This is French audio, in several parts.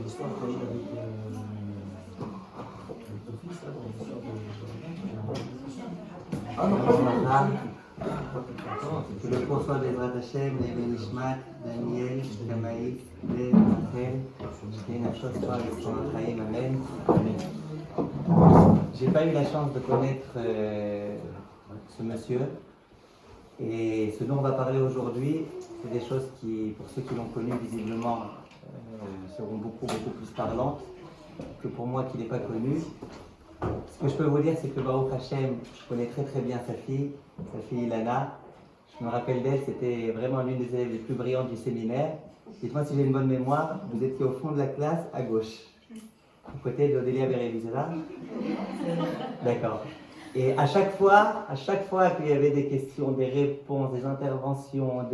l'histoire qu'il y a eu avec ton fils, là, dans l'histoire de... Ah non, que le cours soit Bezrat Hashem, Neve Nishmat, Daniel, Kamaï, Ben, Rachel, Shkei Nafshot, Soa, Yisrael Chaim, Amen. J'ai pas eu la chance de connaître ce monsieur. Et ce dont on va parler aujourd'hui, c'est des choses qui, pour ceux qui l'ont connu visiblement, seront beaucoup plus parlantes que pour moi qui ne l'ai pas connu. Ce que je peux vous dire, c'est que Baruch Hashem, je connais très bien sa fille Ilana. Je me rappelle d'elle, c'était vraiment l'une des élèves les plus brillantes du séminaire. Dites-moi si j'ai une bonne mémoire, vous étiez au fond de la classe, à gauche, à côté d'Odélia Bérévi, c'est là? D'accord. Et à chaque fois qu'il y avait des questions, des réponses, des interventions,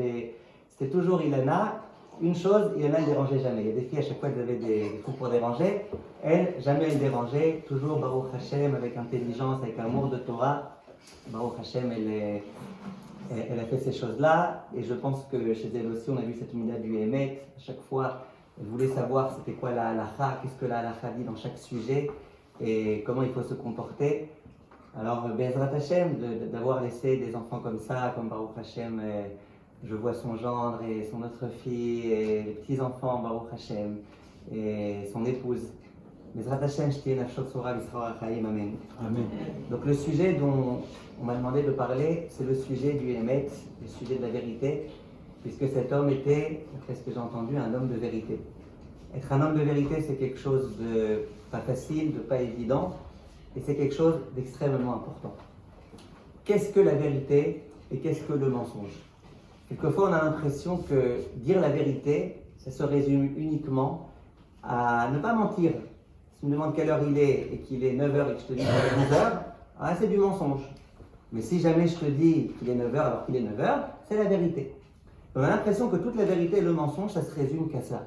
c'était toujours Ilana. Une chose, Ilana ne dérangeait jamais. Il y a des filles, à chaque fois, elles avaient des coups pour déranger. Elle, jamais elle dérangeait. Toujours Baruch Hashem, avec intelligence, avec amour de Torah. Baruch Hashem, elle a fait ces choses-là. Et je pense que chez elle aussi, on a vu cette unité du Emet. À chaque fois, elle voulait savoir c'était quoi la halakha, qu'est-ce que la halakha dit dans chaque sujet et comment il faut se comporter. Alors, Bezrat Hashem, d'avoir laissé des enfants comme ça, comme Baruch Hashem, je vois son gendre et son autre fille et les petits-enfants, Baruch Hashem, et son épouse. Bezrat Hashem, Shkei Nafshot Soa, Yisrael Chaim, Amen. Amen. Donc le sujet dont on m'a demandé de parler, c'est le sujet du Emet, le sujet de la vérité, puisque cet homme était, d'après ce que j'ai entendu, un homme de vérité. Être un homme de vérité, c'est quelque chose de pas facile, de pas évident, et c'est quelque chose d'extrêmement important. Qu'est-ce que la vérité et qu'est-ce que le mensonge? Quelquefois, on a l'impression que dire la vérité, ça se résume uniquement à ne pas mentir. Si tu me demandes quelle heure il est et qu'il est 9h et que je te dis qu'il est 10h, c'est du mensonge. Mais si jamais je te dis qu'il est 9h alors qu'il est 9h, c'est la vérité. On a l'impression que toute la vérité et le mensonge, ça se résume qu'à ça.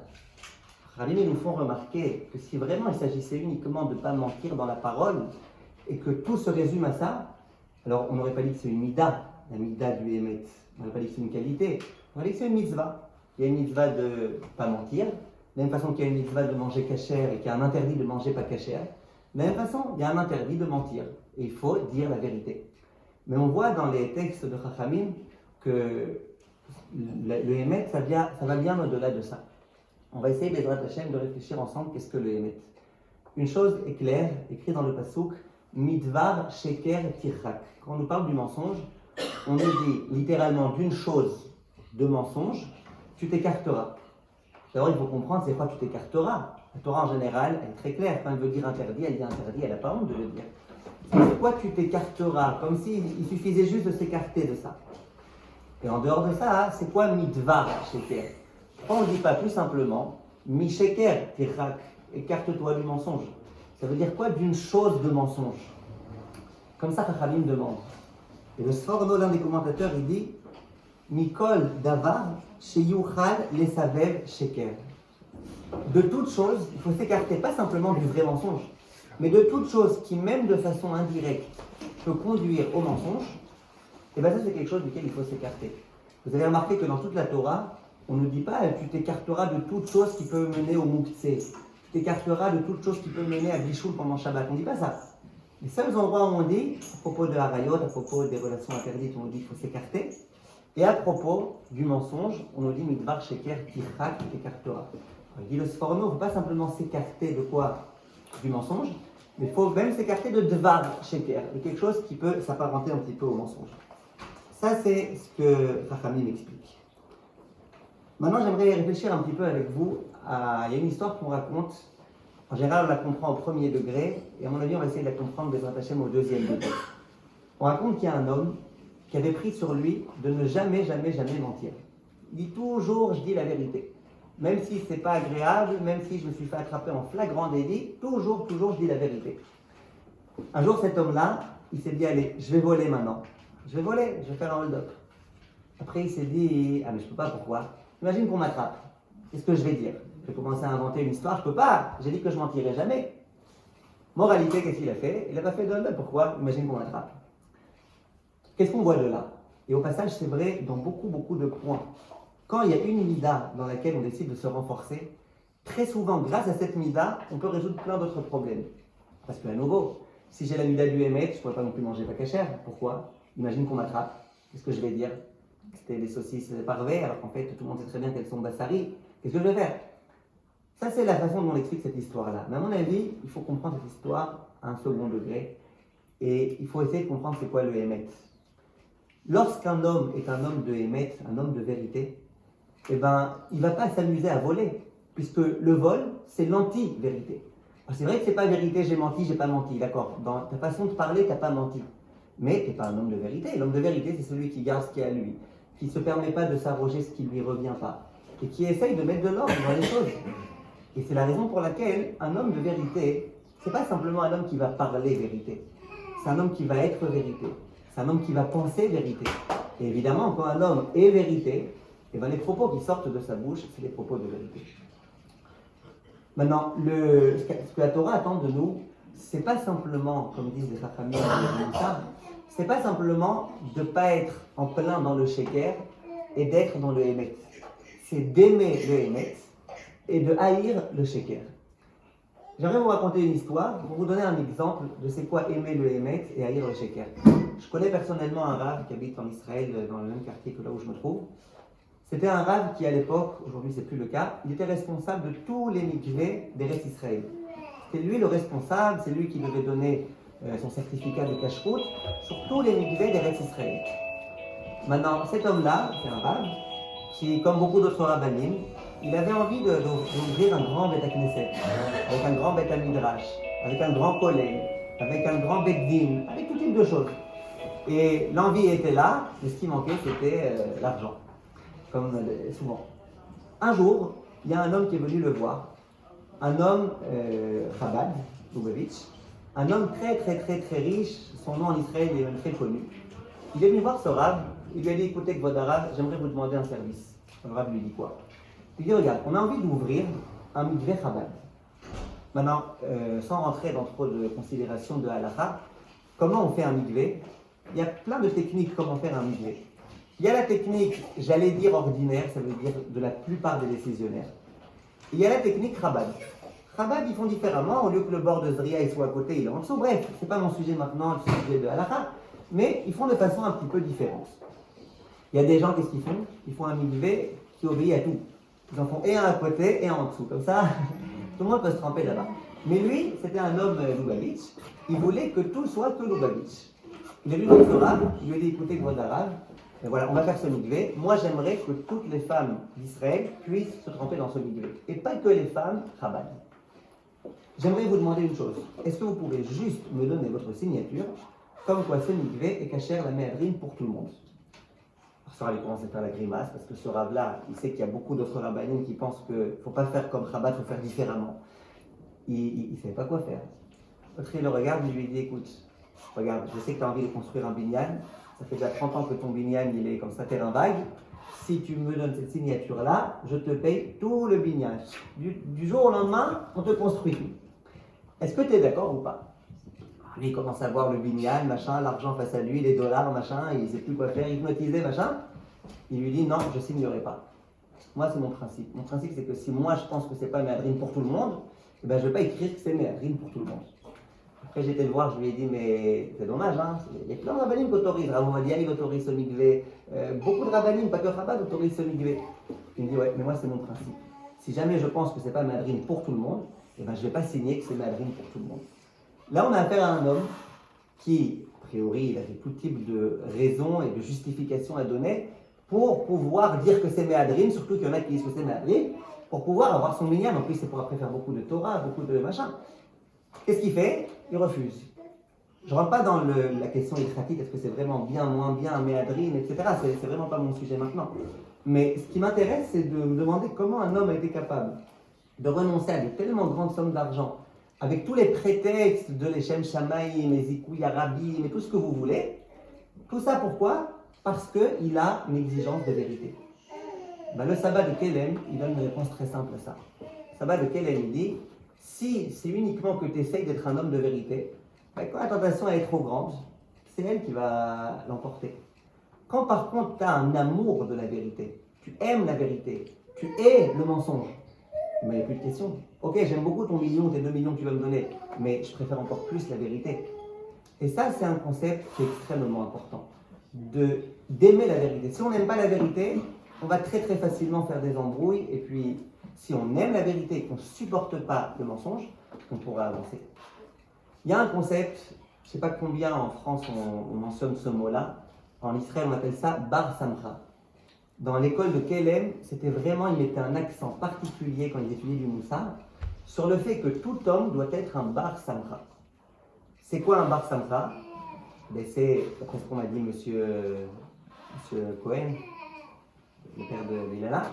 Rabbi nous font remarquer que si vraiment il s'agissait uniquement de ne pas mentir dans la parole et que tout se résume à ça, alors on n'aurait pas dit que c'est une mida, la mida du Emet. On n'aurait pas dit que c'est une qualité, on aurait dit que c'est une mitzvah. Il y a une mitzvah de ne pas mentir, de la même façon qu'il y a une mitzvah de manger kasher et qu'il y a un interdit de manger pas kasher, de la même façon il y a un interdit de mentir et il faut dire la vérité. Mais on voit dans les textes de Chachamim que le Emet, ça va bien au-delà de ça. On va essayer, Bezrat Hashem, de réfléchir ensemble qu'est-ce que le Emet. Une chose est claire, écrite dans le Passouk, Midvar Sheker Tirchak. Quand on nous parle du mensonge, on nous dit littéralement d'une chose de mensonge, tu t'écarteras. D'abord, il faut comprendre c'est quoi tu t'écarteras. La Torah en général, elle est très claire. Quand elle veut dire interdit, elle dit interdit, elle n'a pas honte de le dire. C'est quoi tu t'écarteras, comme s'il suffisait juste de s'écarter de ça. Et en dehors de ça, c'est quoi Midvar Sheker? Pourquoi on ne dit pas plus simplement Mi-sheker, tirchak, écarte-toi du mensonge? Ça veut dire quoi d'une chose de mensonge? Comme ça, Chachamim demande. Et le Sforno, l'un des commentateurs, il dit Mikol davar sheyuchal lesavev sheker. De toute chose, il faut s'écarter, pas simplement du vrai mensonge, mais de toute chose qui, même de façon indirecte, peut conduire au mensonge, et bien ça, c'est quelque chose duquel il faut s'écarter. Vous avez remarqué que dans toute la Torah, on ne dit pas tu t'écarteras de toute chose qui peut mener au mouktsé. Tu t'écarteras de toute chose qui peut mener à Bichoul pendant Shabbat. On ne dit pas ça. Les seuls endroits où on dit, à propos de Harayot, à propos des relations interdites, on nous dit qu'il faut s'écarter. Et à propos du mensonge, on nous dit Midvar Sheker Tirchak, tu t'écarteras. Il dit le Sforno, il ne faut pas simplement s'écarter de quoi? Du mensonge, mais il faut même s'écarter de Dvar Sheker, de quelque chose qui peut s'apparenter un petit peu au mensonge. Ça, c'est ce que Chachamim explique. Maintenant, j'aimerais réfléchir un petit peu avec vous il y a une histoire qu'on raconte. En général, on la comprend au premier degré, et à mon avis, on va essayer de la comprendre Bezrat Hashem au deuxième degré. On raconte qu'il y a un homme qui avait pris sur lui de ne jamais mentir. Il dit toujours, je dis la vérité. Même si ce n'est pas agréable, même si je me suis fait attraper en flagrant délit, toujours, je dis la vérité. Un jour, cet homme-là, il s'est dit, allez, je vais voler maintenant. Je vais faire un hold-up. Après, il s'est dit, mais je ne peux pas, pourquoi? Imagine qu'on m'attrape. Qu'est-ce que je vais dire? Je vais commencer à inventer une histoire, je ne peux pas. J'ai dit que je mentirais jamais. Moralité, qu'est-ce qu'il a fait? Il n'a pas fait de hold-up. Pourquoi? Imagine qu'on m'attrape. Qu'est-ce qu'on voit de là? Et au passage, c'est vrai dans beaucoup de points. quand il y a une mida dans laquelle on décide de se renforcer, très souvent, grâce à cette mida, on peut résoudre plein d'autres problèmes. Parce que, à nouveau, si j'ai la mida du Hémet, je ne pourrais pas non plus manger pas cachère. Pourquoi? Imagine qu'on m'attrape. Qu'est-ce que je vais dire? Que c'était des saucisses parvées, alors qu'en fait, tout le monde sait très bien qu'elles sont bassari. Qu'est-ce que je vais faire? Ça, c'est la façon dont on explique cette histoire-là. Mais à mon avis, il faut comprendre cette histoire à un second degré. Et il faut essayer de comprendre c'est quoi le Hémet. Lorsqu'un homme est un homme de Hémet, un homme de vérité, eh ben, il ne va pas s'amuser à voler, puisque le vol, c'est l'anti-vérité. C'est vrai que c'est pas vérité, j'ai menti, j'ai pas menti, d'accord. Dans ta façon de parler, tu n'as pas menti. Mais tu n'es pas un homme de vérité. L'homme de vérité, c'est celui qui garde ce qui est à lui, qui ne se permet pas de s'arroger ce qui ne lui revient pas, et qui essaye de mettre de l'ordre dans les choses. Et c'est la raison pour laquelle un homme de vérité, ce n'est pas simplement un homme qui va parler vérité, c'est un homme qui va être vérité, c'est un homme qui va penser vérité. Et évidemment, quand un homme est vérité, eh ben, les propos qui sortent de sa bouche, c'est des propos de vérité. Maintenant, ce que la Torah attend de nous, c'est pas simplement, comme disent les Chachamim, c'est pas simplement de ne pas être en plein dans le Sheker et d'être dans le Hémet. C'est d'aimer le Hémet et de haïr le Sheker. J'aimerais vous raconter une histoire pour vous donner un exemple de c'est quoi aimer le Hémet et haïr le Sheker. Je connais personnellement un rave qui habite en Israël, dans le même quartier que là où je me trouve. C'était un rave qui, à l'époque, aujourd'hui c'est plus le cas, il était responsable de tous les mikvés d'Eretz Israël. C'était lui le responsable, c'est lui qui devait donner son certificat de cacheroute sur tous les mikvés d'Eretz Israël. Maintenant, cet homme-là, c'est un rave, qui, comme beaucoup d'autres rabbanim, il avait envie d'ouvrir un grand Beth Knesset, avec un grand Beth Midrash, avec un grand collège, avec un grand Beth Din, avec tout type de choses. Et l'envie était là, mais ce qui manquait, c'était l'argent, comme souvent. Un jour, il y a un homme qui est venu le voir, un homme Chabad, Lubavitch, un homme très très très très riche, son nom en Israël est même très connu. Il est venu voir ce Rav, il lui a dit, écoutez, Kvodarav, j'aimerais vous demander un service. Le Rav lui dit quoi? Il dit, regarde, on a envie d'ouvrir un mikveh Chabad. Maintenant, sans rentrer dans trop de considérations de halakha, comment on fait un mikveh? Il y a plein de techniques comment faire un mikveh. Il y a la technique, j'allais dire ordinaire, ça veut dire de la plupart des décisionnaires. Il y a la technique Chabad. Chabad, ils font différemment, au lieu que le bord de Zria soit à côté, il est en dessous. Bref, c'est pas mon sujet maintenant, le sujet de halakha, mais ils font de façon un petit peu différente. Il y a des gens, qu'est-ce qu'ils font? Ils font un mikveh qui obéit à tout. Ils en font et un à côté et un en dessous. Comme ça, tout le monde peut se tremper là-bas. Mais lui, c'était un homme Lubavitch. Il voulait que tout soit que Lubavitch. Il a lu notre Torah, il lui a dit, écoutez, Kvodarav, et voilà, on va faire ce mikveh. Moi, j'aimerais que toutes les femmes d'Israël puissent se tremper dans ce mikveh. Et pas que les femmes Chabad. J'aimerais vous demander une chose. Est-ce que vous pouvez juste me donner votre signature, comme quoi ce mikveh est kasher la méadrine pour tout le monde? Alors, il commence à faire la grimace, parce que ce rave-là, il sait qu'il y a beaucoup d'autres rabbanim qui pensent qu'il ne faut pas faire comme Chabad, il faut faire différemment. Il ne savait pas quoi faire. L'autre, il le regarde, il lui dit, écoute, regarde, je sais que tu as envie de construire un binyan, ça fait déjà 30 ans que ton binyan, il est comme ça, terrain vague. Si tu me donnes cette signature-là, je te paye tout le binyan. Du jour au lendemain, on te construit tout. Est-ce que tu es d'accord ou pas? Lui, il commence à voir le binyan, machin, l'argent face à lui, les dollars, machin, il ne sait plus quoi faire, hypnotisé, machin. Il lui dit, non, je ne signerai pas. Moi, c'est mon principe. Mon principe, c'est que si moi, je pense que ce n'est pas méadrine pour tout le monde, eh ben, je ne vais pas écrire que c'est méadrine pour tout le monde. Après, j'ai été le voir, je lui ai dit, mais c'est dommage, hein. Il y a plein de rabbanim qui autorisent. Rav Ovadia, il autorise ce mikveh. Beaucoup de rabbanim, pas que Chabad, autorisent ce mikveh. Il me dit, ouais, mais moi, c'est mon principe. Si jamais je pense que ce n'est pas méadrine pour tout le monde, eh ben, je ne vais pas signer que c'est méadrine pour tout le monde. Là, on a affaire à un homme qui, a priori, il avait tout type de raisons et de justifications à donner pour pouvoir dire que c'est méadrine, surtout qu'il y en a qui disent que c'est méadrine, pour pouvoir avoir son minyan. En plus, c'est pour après faire beaucoup de Torah, beaucoup de machin. Qu'est-ce qu'il fait? Il refuse. Je ne rentre pas dans la question ilkratique, est-ce que c'est vraiment bien, moins bien, méadrine, etc. C'est vraiment pas mon sujet maintenant. Mais ce qui m'intéresse, c'est de me demander comment un homme a été capable de renoncer à de tellement grandes sommes d'argent, avec tous les prétextes de l'Echem Shamaïm, les Zikouya Rabbi, mais tout ce que vous voulez. Tout ça pourquoi? Parce qu'il a une exigence de vérité. Ben, le sabbat de Kélem, il donne une réponse très simple à ça. Le sabbat de Kélem, il dit, si c'est uniquement que tu essayes d'être un homme de vérité, ben, quand la tentation elle est trop grande, c'est elle qui va l'emporter. Quand par contre tu as un amour de la vérité, tu aimes la vérité, tu hais le mensonge. Mais il n'y a plus de question. Ok, j'aime beaucoup ton million, tes 2 millions que tu vas me donner, mais je préfère encore plus la vérité. Et ça, c'est un concept qui est extrêmement important, d'aimer la vérité. Si on n'aime pas la vérité, on va très très facilement faire des embrouilles, et puis si on aime la vérité et qu'on ne supporte pas le mensonge, on pourra avancer. Il y a un concept, je ne sais pas combien en France on mentionne ce mot-là, en Israël on appelle ça Bar Samcha. Dans l'école de Kelem, c'était vraiment, ils mettaient un accent particulier quand ils étudiaient du Moussar, sur le fait que tout homme doit être un Bar Samcha. C'est quoi un Bar Samcha? C'est, après ce qu'on m'a dit monsieur Cohen, le père de Lilala,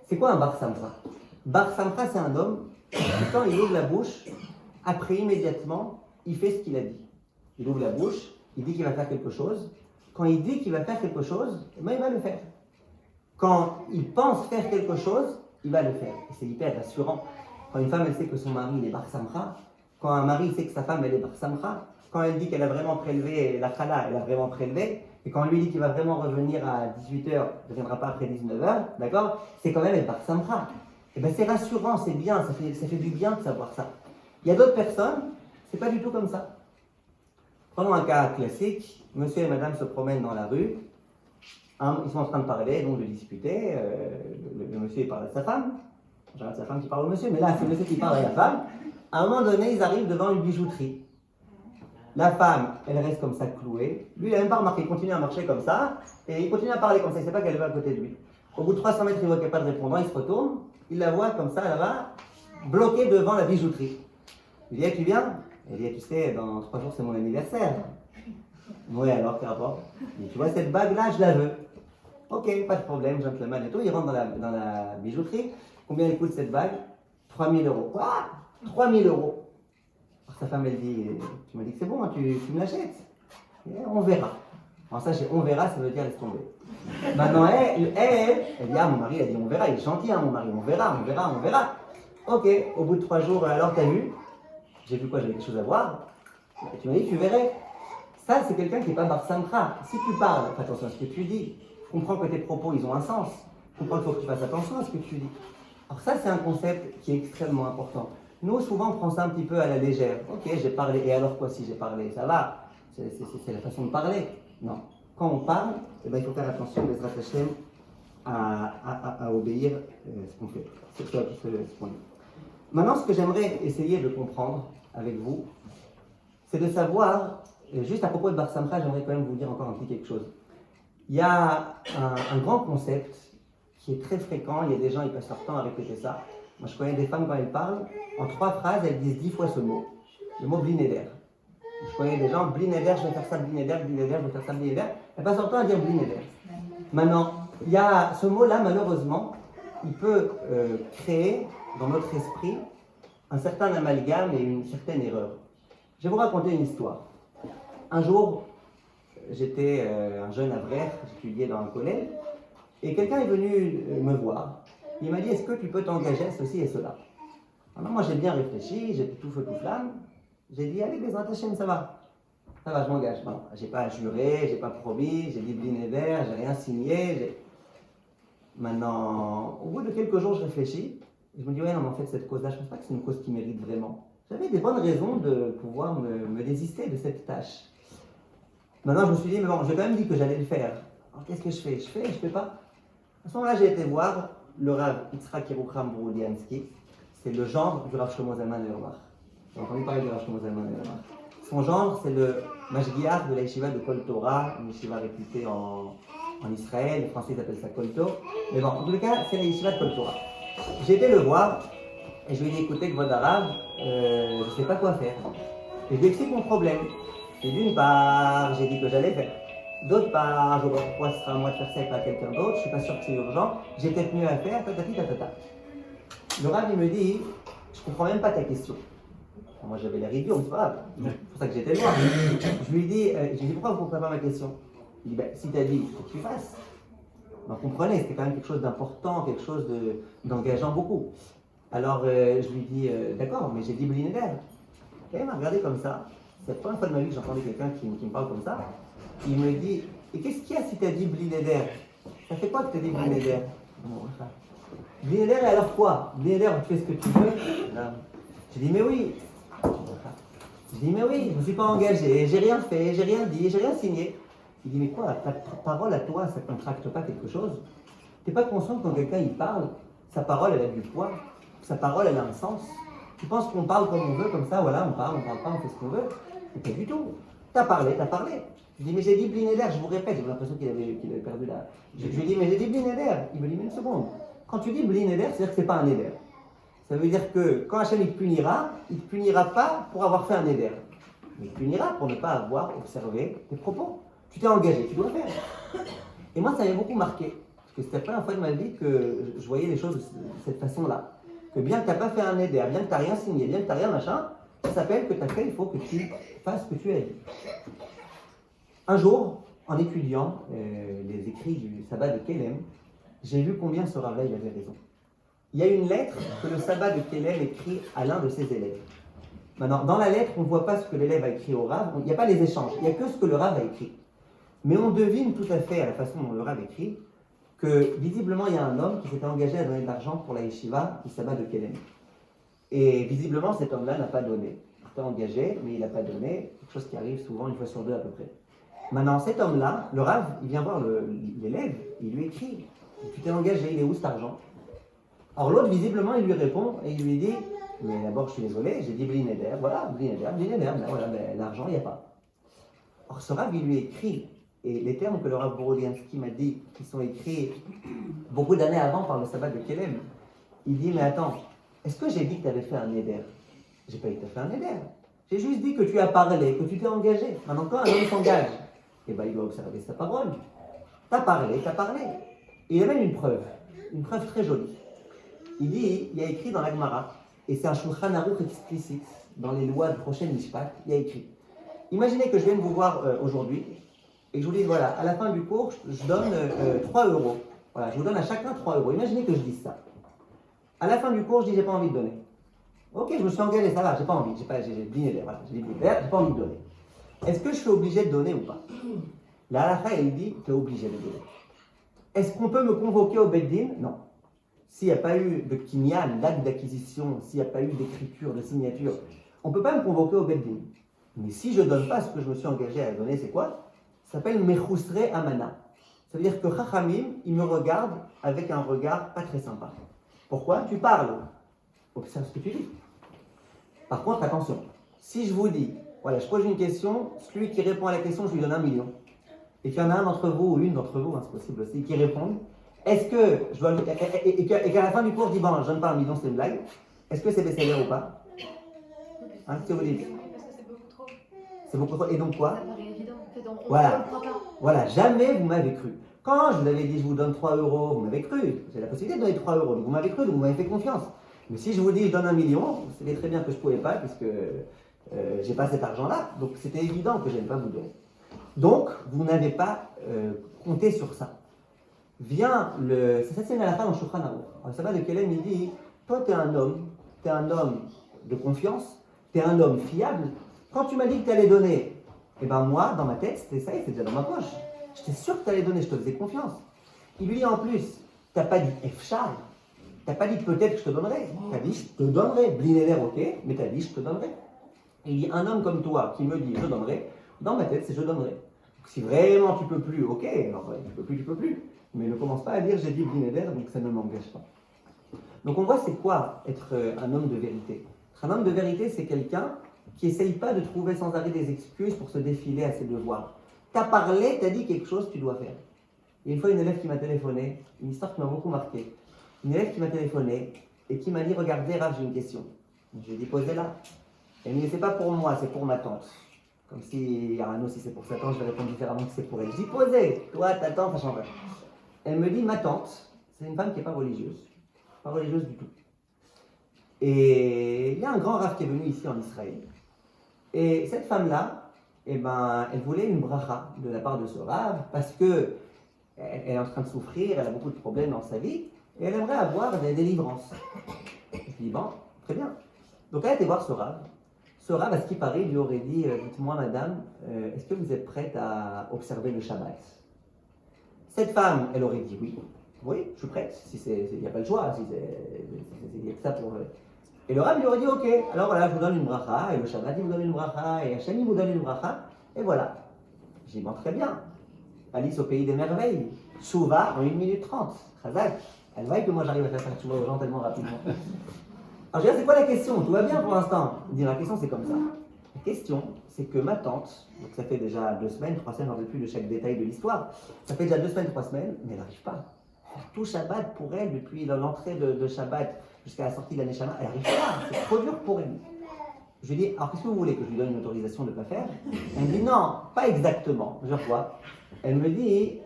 c'est quoi un Bar Samcha? Bar Samcha, c'est un homme, quand il ouvre la bouche, après immédiatement, il fait ce qu'il a dit. Il ouvre la bouche, il dit qu'il va faire quelque chose. Quand il dit qu'il va faire quelque chose, il va le faire. Quand il pense faire quelque chose, il va le faire. Et c'est hyper rassurant. Quand une femme, elle sait que son mari, il est Bar Samcha, quand un mari sait que sa femme, elle est Bar Samcha, quand elle dit qu'elle a vraiment prélevé la chala, elle a vraiment prélevé, et quand on lui dit qu'il va vraiment revenir à 18h, il ne reviendra pas après 19h, d'accord? C'est quand même être Bar Samcha. Et bien c'est rassurant, c'est bien, ça fait du bien de savoir ça. Il y a d'autres personnes, c'est pas du tout comme ça. Prenons un cas classique, monsieur et madame se promènent dans la rue, ils sont en train de parler, donc de discuter, le monsieur il parle à sa femme, j'arrête sa femme qui parle au monsieur, mais là c'est le monsieur qui parle à la femme. À un moment donné, ils arrivent devant une bijouterie. La femme, elle reste comme ça clouée, lui il n'a même pas remarqué, il continue à marcher comme ça, et il continue à parler comme ça, il ne sait pas qu'elle est à côté de lui. Au bout de 300 mètres, il voit qu'il n'y a pas de répondant, il se retourne, il la voit comme ça là-bas, bloquée devant la bijouterie. Il dit, tu viens? Elle dit, tu sais, dans 3 jours c'est mon anniversaire. Oui, alors, quel rapport? Il dit, tu vois, cette bague-là, je la veux. Ok, pas de problème, gentleman et tout. Il rentre dans la bijouterie. Combien elle coûte cette bague? 3 000 euros. Quoi? 3 000 euros. Alors, sa femme, elle dit, tu m'as dit que c'est bon, hein, tu me l'achètes? On verra. Alors ça, on verra, ça veut dire laisse tomber. Maintenant, elle dit, ah, mon mari, elle dit, on verra, il est gentil, hein, mon mari, on verra. Ok, au bout de 3 jours, alors t'as vu? J'ai vu quoi? J'avais quelque chose à voir. Et tu m'as dit, tu verrais. Ça, c'est quelqu'un qui n'est pas Bar Samcha. Si tu parles, fais attention à ce que tu dis. Comprends que tes propos, ils ont un sens. Comprends qu'il faut que tu fasses attention à ce que tu dis. Alors ça, c'est un concept qui est extrêmement important. Nous, souvent, on prend ça un petit peu à la légère. Ok, j'ai parlé. Et alors quoi si j'ai parlé? Ça va. C'est la façon de parler. Non. Quand on parle, eh ben, il faut faire attention, Bezrat Hashem, à obéir ce qu'on fait. C'est ce qu'on dit. Maintenant, ce que j'aimerais essayer de comprendre avec vous, c'est de savoir, juste à propos de Bar Samcha, j'aimerais quand même vous dire encore un petit quelque chose. Il y a un grand concept qui est très fréquent, il y a des gens qui passent leur temps à répéter ça. Moi, je connais des femmes, quand elles parlent, en 3 phrases, elles disent 10 fois ce mot, le mot blinéder. Je connais des gens, blinéder, je vais faire ça, blinéder, je vais faire ça, blinéder. Elles passent leur temps à dire blinéder. Maintenant, il y a ce mot-là, malheureusement, il peut créer dans notre esprit un certain amalgame et une certaine erreur. Je vais vous raconter une histoire. Un jour, j'étais un jeune avraire, j'étudiais dans un collège, et quelqu'un est venu me voir. Il m'a dit, est-ce que tu peux t'engager à ceci et cela? Alors moi j'ai bien réfléchi, j'étais tout feu tout flamme. J'ai dit, allez, Bezrat Hashem, ça va, je m'engage. Bon, j'ai pas juré, j'ai pas promis, j'ai dit blinéder, j'ai rien signé. Maintenant, au bout de quelques jours, je réfléchis. Et je me dis, ouais, non, mais en fait, cette cause-là, je ne pense pas que c'est une cause qui mérite vraiment. J'avais des bonnes raisons de pouvoir me désister de cette tâche. Maintenant, je me suis dit, mais bon, j'ai quand même dit que j'allais le faire. Alors, qu'est-ce que je fais? Je fais pas. À ce moment-là, j'ai été voir le Rav Yitzhak Yerucham Borudiansky. C'est le genre du Rav Shlomo Zalman Auerbach. J'ai entendu parler du Rav Shlomo Zalman Auerbach. Son genre, c'est le Mashgiach de la Yeshiva de Kol Torah, une Yeshiva réputée en Israël. Les Français appellent ça Kolto. Mais bon, en tout cas, c'est la Yeshiva de Kol Torah. J'ai été le voir et je lui ai dit, écoutez, Kvod Arav, je ne sais pas quoi faire. Et je lui explique mon problème. Et d'une part, j'ai dit que j'allais faire. D'autre part, je vois pourquoi ce sera à moi de faire ça et pas à quelqu'un d'autre. Je ne suis pas sûr que c'est urgent. J'ai peut-être mieux à faire, tatati tatata. Le Rav, il me dit, je ne comprends même pas ta question. Moi, j'avais l'air idiot, mais c'est pas grave. C'est pour ça que j'étais loin. Je lui ai dit, pourquoi vous ne comprenez pas ma question? Il dit, si tu as dit, il faut que tu fasses. Vous comprenez, c'était quand même quelque chose d'important, quelque chose d'engageant beaucoup. Alors, je lui dis, d'accord, mais j'ai dit blinéder. Et il m'a regardé comme ça. C'est la première fois de ma vie que j'entendais quelqu'un qui me parle comme ça. Il me dit, et qu'est-ce qu'il y a si tu as dit blinéder? Ça fait quoi que tu as dit blinéder? Bli neder, et alors quoi? Bli neder, tu fais ce que tu veux. Je dis mais oui. Je dis mais oui, je ne me suis pas engagé, j'ai rien fait, j'ai rien dit, j'ai rien signé. Il dit mais quoi, ta parole à toi, ça ne contracte pas quelque chose? Tu n'es pas conscient que quand quelqu'un il parle, sa parole elle a du poids, sa parole elle a un sens. Tu penses qu'on parle comme on veut, comme ça, voilà, on parle pas, on fait ce qu'on veut. Mais pas du tout. T'as parlé. Je dis mais j'ai dit Bli neder, je vous répète, j'ai l'impression qu'il avait perdu la... Je lui dis mais j'ai dit Bli neder. Il me dit mais une seconde. Quand tu dis Bli neder, c'est-à-dire que c'est pas un neder. Ça veut dire que quand Hachem il te punira pas pour avoir fait un éder. Mais il te punira pour ne pas avoir observé tes propos. Tu t'es engagé, tu dois faire. Et moi, ça m'a beaucoup marqué. Parce que c'était la première fois de ma vie que je voyais les choses de cette façon-là. Que bien que tu n'as pas fait un éder, bien que tu n'as rien signé, bien que tu n'as rien machin, ça s'appelle que tu as fait, il faut que tu fasses ce que tu as dit. Un jour, en étudiant les écrits du sabbat de Kélem, j'ai vu combien ce rav-là il avait raison. Il y a une lettre que le sabbat de Kélem écrit à l'un de ses élèves. Maintenant, dans la lettre, on ne voit pas ce que l'élève a écrit au Rav, il n'y a pas les échanges, il n'y a que ce que le Rav a écrit. Mais on devine tout à fait, à la façon dont le Rav écrit, que visiblement il y a un homme qui s'était engagé à donner de l'argent pour la yeshiva du sabbat de Kélem. Et visiblement, cet homme-là n'a pas donné. Il était engagé, mais il n'a pas donné, quelque chose qui arrive souvent une fois sur deux à peu près. Maintenant, cet homme-là, le Rav, il vient voir l'élève, il lui écrit, tu t'es engagé, il est où cet argent? Alors l'autre, visiblement, il lui répond et il lui dit, mais d'abord, je suis désolé, j'ai dit Bli neder, voilà, Bli neder, mais voilà, l'argent, il n'y a pas. Or, ce Rav, il lui écrit, et les termes que le Rav Borodiansky m'a dit, qui sont écrits beaucoup d'années avant par le sabbat de Kélem, il dit, mais attends, est-ce que j'ai dit que tu avais fait un neder? J'ai pas dit que tu as fait un neder. J'ai juste dit que tu as parlé, que tu t'es engagé. Maintenant, quand un homme s'engage, eh ben, il doit observer sa parole. T'as parlé. Et il amène une preuve très jolie. Il dit, il y a écrit dans la Gemara, et c'est un Shulchan Aruch explicite, dans les lois de prochaine Mishpat, il y a écrit. Imaginez que je vienne vous voir aujourd'hui, et que je vous dise, voilà, à la fin du cours, je donne 3 euros. Voilà, je vous donne à chacun 3 euros. Imaginez que je dise ça. À la fin du cours, je dis, j'ai pas envie de donner. Ok, je me suis engagé, ça va, j'ai pas envie, j'ai Bli neder, voilà, j'ai pas envie de donner. Est-ce que je suis obligé de donner ou pas? La halakha, elle dit, tu es obligé de donner. Est-ce qu'on peut me convoquer au Beddin? Non. S'il n'y a pas eu de kinyan, d'acte d'acquisition, s'il n'y a pas eu d'écriture, de signature, on ne peut pas me convoquer au Beddin. Mais si je ne donne pas ce que je me suis engagé à donner, c'est quoi? Ça s'appelle Mechusre Amana. Ça veut dire que Chachamim, il me regarde avec un regard pas très sympa. Pourquoi? Tu parles. Observe ce que tu dis. Par contre, attention. Si je vous dis, voilà, je pose une question, celui qui répond à la question, je lui donne 1 million. Et qu'il y en a un d'entre vous, ou une d'entre vous, hein, c'est possible aussi, qui répond, est-ce que je dois... Et qu'à la fin du cours, je dis, bon, je donne pas 1 million, c'est une blague. Est-ce que c'est best-seller ou pas? Hein, qu'est-ce que vous dites? Parce que c'est beaucoup trop. C'est beaucoup trop. Et donc quoi? Ça paraît évident. En fait, on Voilà. ne croit pas. Voilà, jamais vous m'avez cru. Quand je vous avais dit, je vous donne 3 euros, vous m'avez cru. J'ai la possibilité de donner 3 euros, donc vous m'avez cru, donc vous m'avez fait confiance. Mais si je vous dis, je donne 1 million, vous savez très bien que je ne pouvais pas, puisque j'ai pas cet argent-là. Donc c'était évident que je n'allais pas vous donner. Donc, vous n'avez pas compté sur ça. Vient le... C'est ça, c'est la fin dans Shulchan Aruch. Le sabbat de Kélem, il dit, toi, tu es un homme de confiance, tu es un homme fiable. Quand tu m'as dit que tu allais donner, eh ben moi, dans ma tête, c'était ça, c'était déjà dans ma poche. J'étais sûr que tu allais donner, je te faisais confiance. Il lui dit en plus, tu n'as pas dit Efshar, tu n'as pas dit peut-être que je te donnerai. Tu as dit je te donnerai. Bli neder, ok, mais tu as dit je te donnerai. Et il dit, un homme comme toi qui me dit je donnerai, dans ma tête, c'est je donnerai. Donc, si vraiment tu peux plus, ok, alors tu peux plus. Mais ne commence pas à dire j'ai dit Bli neder, donc ça ne m'engage pas. Donc on voit c'est quoi être un homme de vérité. Un homme de vérité, c'est quelqu'un qui n'essaye pas de trouver sans arrêt des excuses pour se défiler à ses devoirs. Tu as parlé, tu as dit quelque chose, tu dois faire. Et une fois, une élève qui m'a téléphoné, une histoire qui m'a beaucoup marqué. Une élève qui m'a téléphoné et qui m'a dit, regardez Rav, j'ai une question. Je lui ai dit, posez-la. Elle me dit, c'est pas pour moi, c'est pour ma tante. Comme si, Arnaud, si c'est pour sa tante, je vais répondre différemment que c'est pour elle. Je dis, posez, toi, ta tante, ça change rien. Elle me dit, ma tante, c'est une femme qui n'est pas religieuse. Pas religieuse du tout. Et il y a un grand Rav qui est venu ici en Israël. Et cette femme-là, eh ben, elle voulait une bracha de la part de ce Rav parce que elle est en train de souffrir, elle a beaucoup de problèmes dans sa vie et elle aimerait avoir des délivrances. Je lui dis, bon, très bien. Donc elle a été voir ce Rav. Ce Rav, à ce qui paraît, lui aurait dit, dites-moi madame, est-ce que vous êtes prête à observer le Shabbat? Cette femme, elle aurait dit oui. Oui, je suis prête. Si il n'y a pas le choix. Si il y a que ça pour. Et le Rav lui aurait dit ok, alors voilà, je vous donne une bracha, et le Shabbat il vous donne une bracha, et Hachem il vous donne une bracha, et voilà. J'ai dit bon, très bien. Alice au pays des merveilles. Chouva en 1 minute 30. Chazak. Elle va que moi j'arrive à faire ça Chouva aux gens tellement rapidement. Alors je dis c'est quoi la question? Tout va bien pour l'instant. Il dit la question c'est comme ça. La question c'est que ma tante, donc ça fait déjà 2 semaines, 3 semaines, je ne sais plus de chaque détail de l'histoire, ça fait déjà 2 semaines, 3 semaines, mais elle n'arrive pas. Tout Shabbat pour elle, depuis l'entrée de Shabbat jusqu'à la sortie de l'année Shama, elle n'arrive pas, c'est trop dur pour elle. Je lui dis, alors qu'est-ce que vous voulez, que je lui donne une autorisation de ne pas faire? Elle me dit, non, pas exactement, je vois. Elle me dit,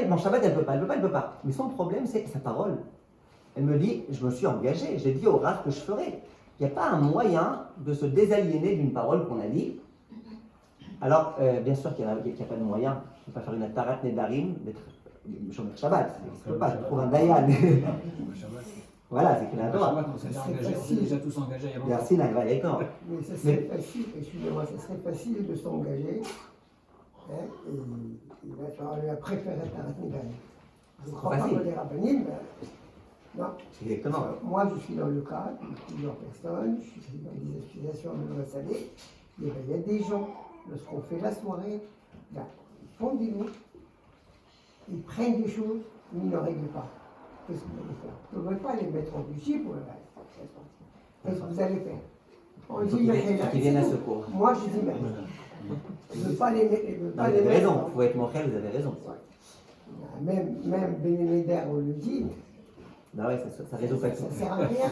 mon Shabbat, elle ne peut pas. Mais son problème, c'est sa parole. Elle me dit, je me suis engagée, j'ai dit au Rav que je ferais. Il n'y a pas un moyen de se désaliéner d'une parole qu'on a dit. Alors, bien sûr qu'il n'y a pas de moyen, je ne peux pas faire une Atarat Nedarim, d'être Shomer Shabbat, je ne peux pas, je trouve un Dayan. Voilà, c'est que la Torah. On s'est engagé, on est déjà tous engagés il y a longtemps. Merci, d'accord. Mais ça serait facile, excusez-moi, ça serait facile de s'engager. Hein, et il va falloir préférer Tarat Nedarim. Je ne crois pas que les rabbinim, non. Exactement. Moi, je suis dans le cas de plusieurs personnes, je suis dans des associations de loi salée. Il y a des gens, lorsqu'on fait la soirée, là, ils font des mots, ils prennent des choses, mais ils ne règlent pas. Qu'est-ce que vous allez faire? Vous ne pouvez pas les mettre en bougie pour le reste. Qu'est-ce que vous allez faire? On dit qui viennent à secours. Moi, je dis merde. Je ne veux pas les mettre. Vous avez raison, il faut être moqueur, vous avez raison. Ouais. Même Bénéméder, on le dit. Bah ouais, ça résout pas tout. Ça ne sert à rien.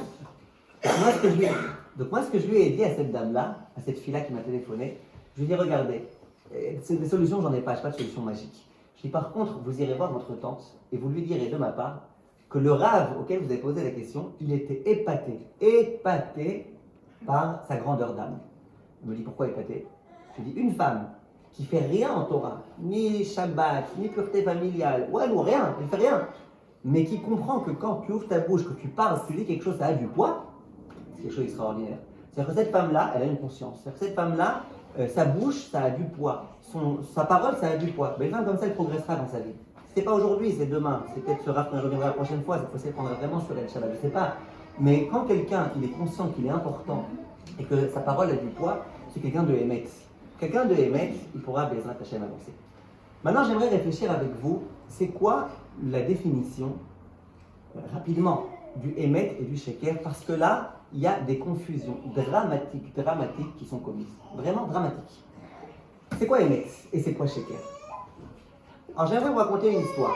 Donc moi, ce que je lui ai dit à cette dame-là, à cette fille-là qui m'a téléphoné, je lui ai dit, regardez, c'est des solutions, j'en ai pas, je n'ai pas de solution magique. Je lui ai dit, par contre, vous irez voir votre tante et vous lui direz de ma part que le Rav auquel vous avez posé la question, il était épaté par sa grandeur d'âme. Elle me dit, pourquoi épaté? Je lui dis, une femme qui fait rien en Torah, ni Shabbat, ni pureté familiale, ou rien, elle fait rien, mais qui comprend que quand tu ouvres ta bouche, que tu parles, que tu dis quelque chose, ça a du poids, c'est quelque chose d'extraordinaire. C'est-à-dire que cette femme-là, elle a une conscience. C'est-à-dire que cette femme-là, sa bouche, ça a du poids. Sa parole, ça a du poids. Mais une femme comme ça, elle progressera dans sa vie. C'est pas aujourd'hui, c'est demain. C'est peut-être ce Rav qu'on reviendra la prochaine fois. Cette fois-ci, elle prendra vraiment sur elle Shabbat. Je sais pas. Mais quand quelqu'un, il est conscient qu'il est important et que sa parole a du poids, c'est quelqu'un de Hémet. Quelqu'un de Hémet, il pourra Bezrat Hashem avancer. Maintenant, j'aimerais réfléchir avec vous. C'est quoi la définition, rapidement, du Hémet et du Sheker? Parce que là, il y a des confusions dramatiques qui sont commises. Vraiment dramatiques. C'est quoi Hémet et c'est quoi Sheker? Alors j'aimerais vous raconter une histoire.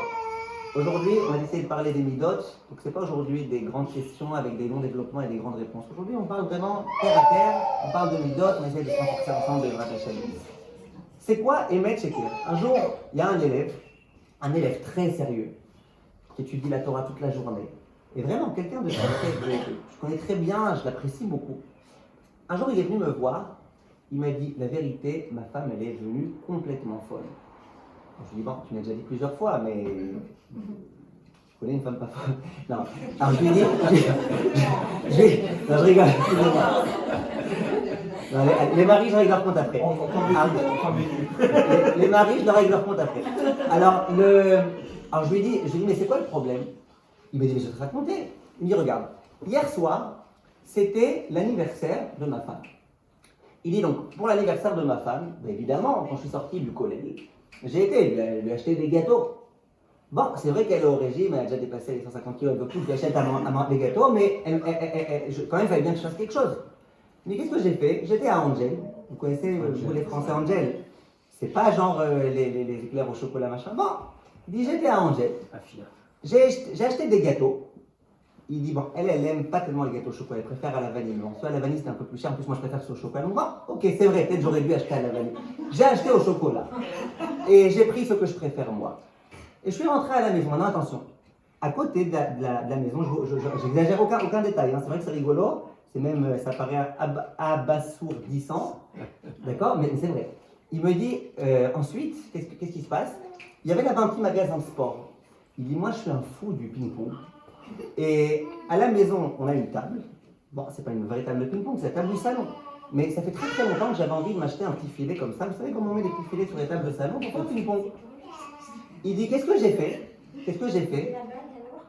Aujourd'hui, on va essayer de parler des Midot, donc c'est pas aujourd'hui des grandes questions avec des longs développements et des grandes réponses. Aujourd'hui, on parle vraiment terre à terre, on parle de Midot, on essaie de se renforcer ensemble de Bezrat Hashem. C'est quoi Hémet Sheker? Un jour, il y a un élève très sérieux, qui étudie la Torah toute la journée. Et vraiment, quelqu'un de très, je connais très bien, je l'apprécie beaucoup. Un jour, il est venu me voir, il m'a dit, la vérité, ma femme, elle est devenue complètement folle. Je lui ai dit, bon, tu m'as déjà dit plusieurs fois, mais je connais une femme pas folle. Non, alors je lui ai dit, non, je rigole, excusez-moi. Non, les maris, je règle leur compte après. Les maris, je leur règle leur compte après. Alors je lui ai dit, mais c'est quoi le problème? Il m'a dit, mais je vais te raconter. Il me dit, regarde, hier soir, c'était l'anniversaire de ma femme. Il dit donc, pour l'anniversaire de ma femme, ben évidemment, quand je suis sorti du collège, j'ai été lui acheter des gâteaux. Bon, c'est vrai qu'elle est au régime, elle a déjà dépassé les 150 kilos, elle veut plus que je lui achète des gâteaux, mais quand même, il fallait bien que je fasse quelque chose. Mais qu'est-ce que j'ai fait? J'étais à Angel. Vous connaissez, vous les Français, Angel? C'est pas genre les éclairs au chocolat, machin. Bon, il dit, j'étais à Angel. J'ai acheté des gâteaux. Il dit, bon, elle aime pas tellement les gâteaux au chocolat, elle préfère à la vanille. Bon, soit à la vanille, c'est un peu plus cher, en plus, moi, je préfère ce au chocolat. Donc, bon, ok, c'est vrai, peut-être j'aurais dû acheter à la vanille. J'ai acheté au chocolat. Et j'ai pris ce que je préfère, moi. Et je suis rentré à la maison. Maintenant, attention, à côté de la maison, je n'exagère aucun détail, hein. C'est vrai que c'est rigolo, c'est même, ça paraît abasourdissant, d'accord, mais c'est vrai. Il me dit, ensuite, qu'est-ce qui se passe? Il y avait là-bas un petit magasin de sport. Il dit, moi, je suis un fou du ping-pong. Et à la maison, on a une table. Bon, c'est pas une vraie table de ping-pong, c'est la table du salon. Mais ça fait très très longtemps que j'avais envie de m'acheter un petit filet comme ça. Vous savez comment on met des petits filets sur les tables de salon pour faire le ping-pong? Il dit, qu'est-ce que j'ai fait? Qu'est-ce que j'ai Et fait? la bague alors?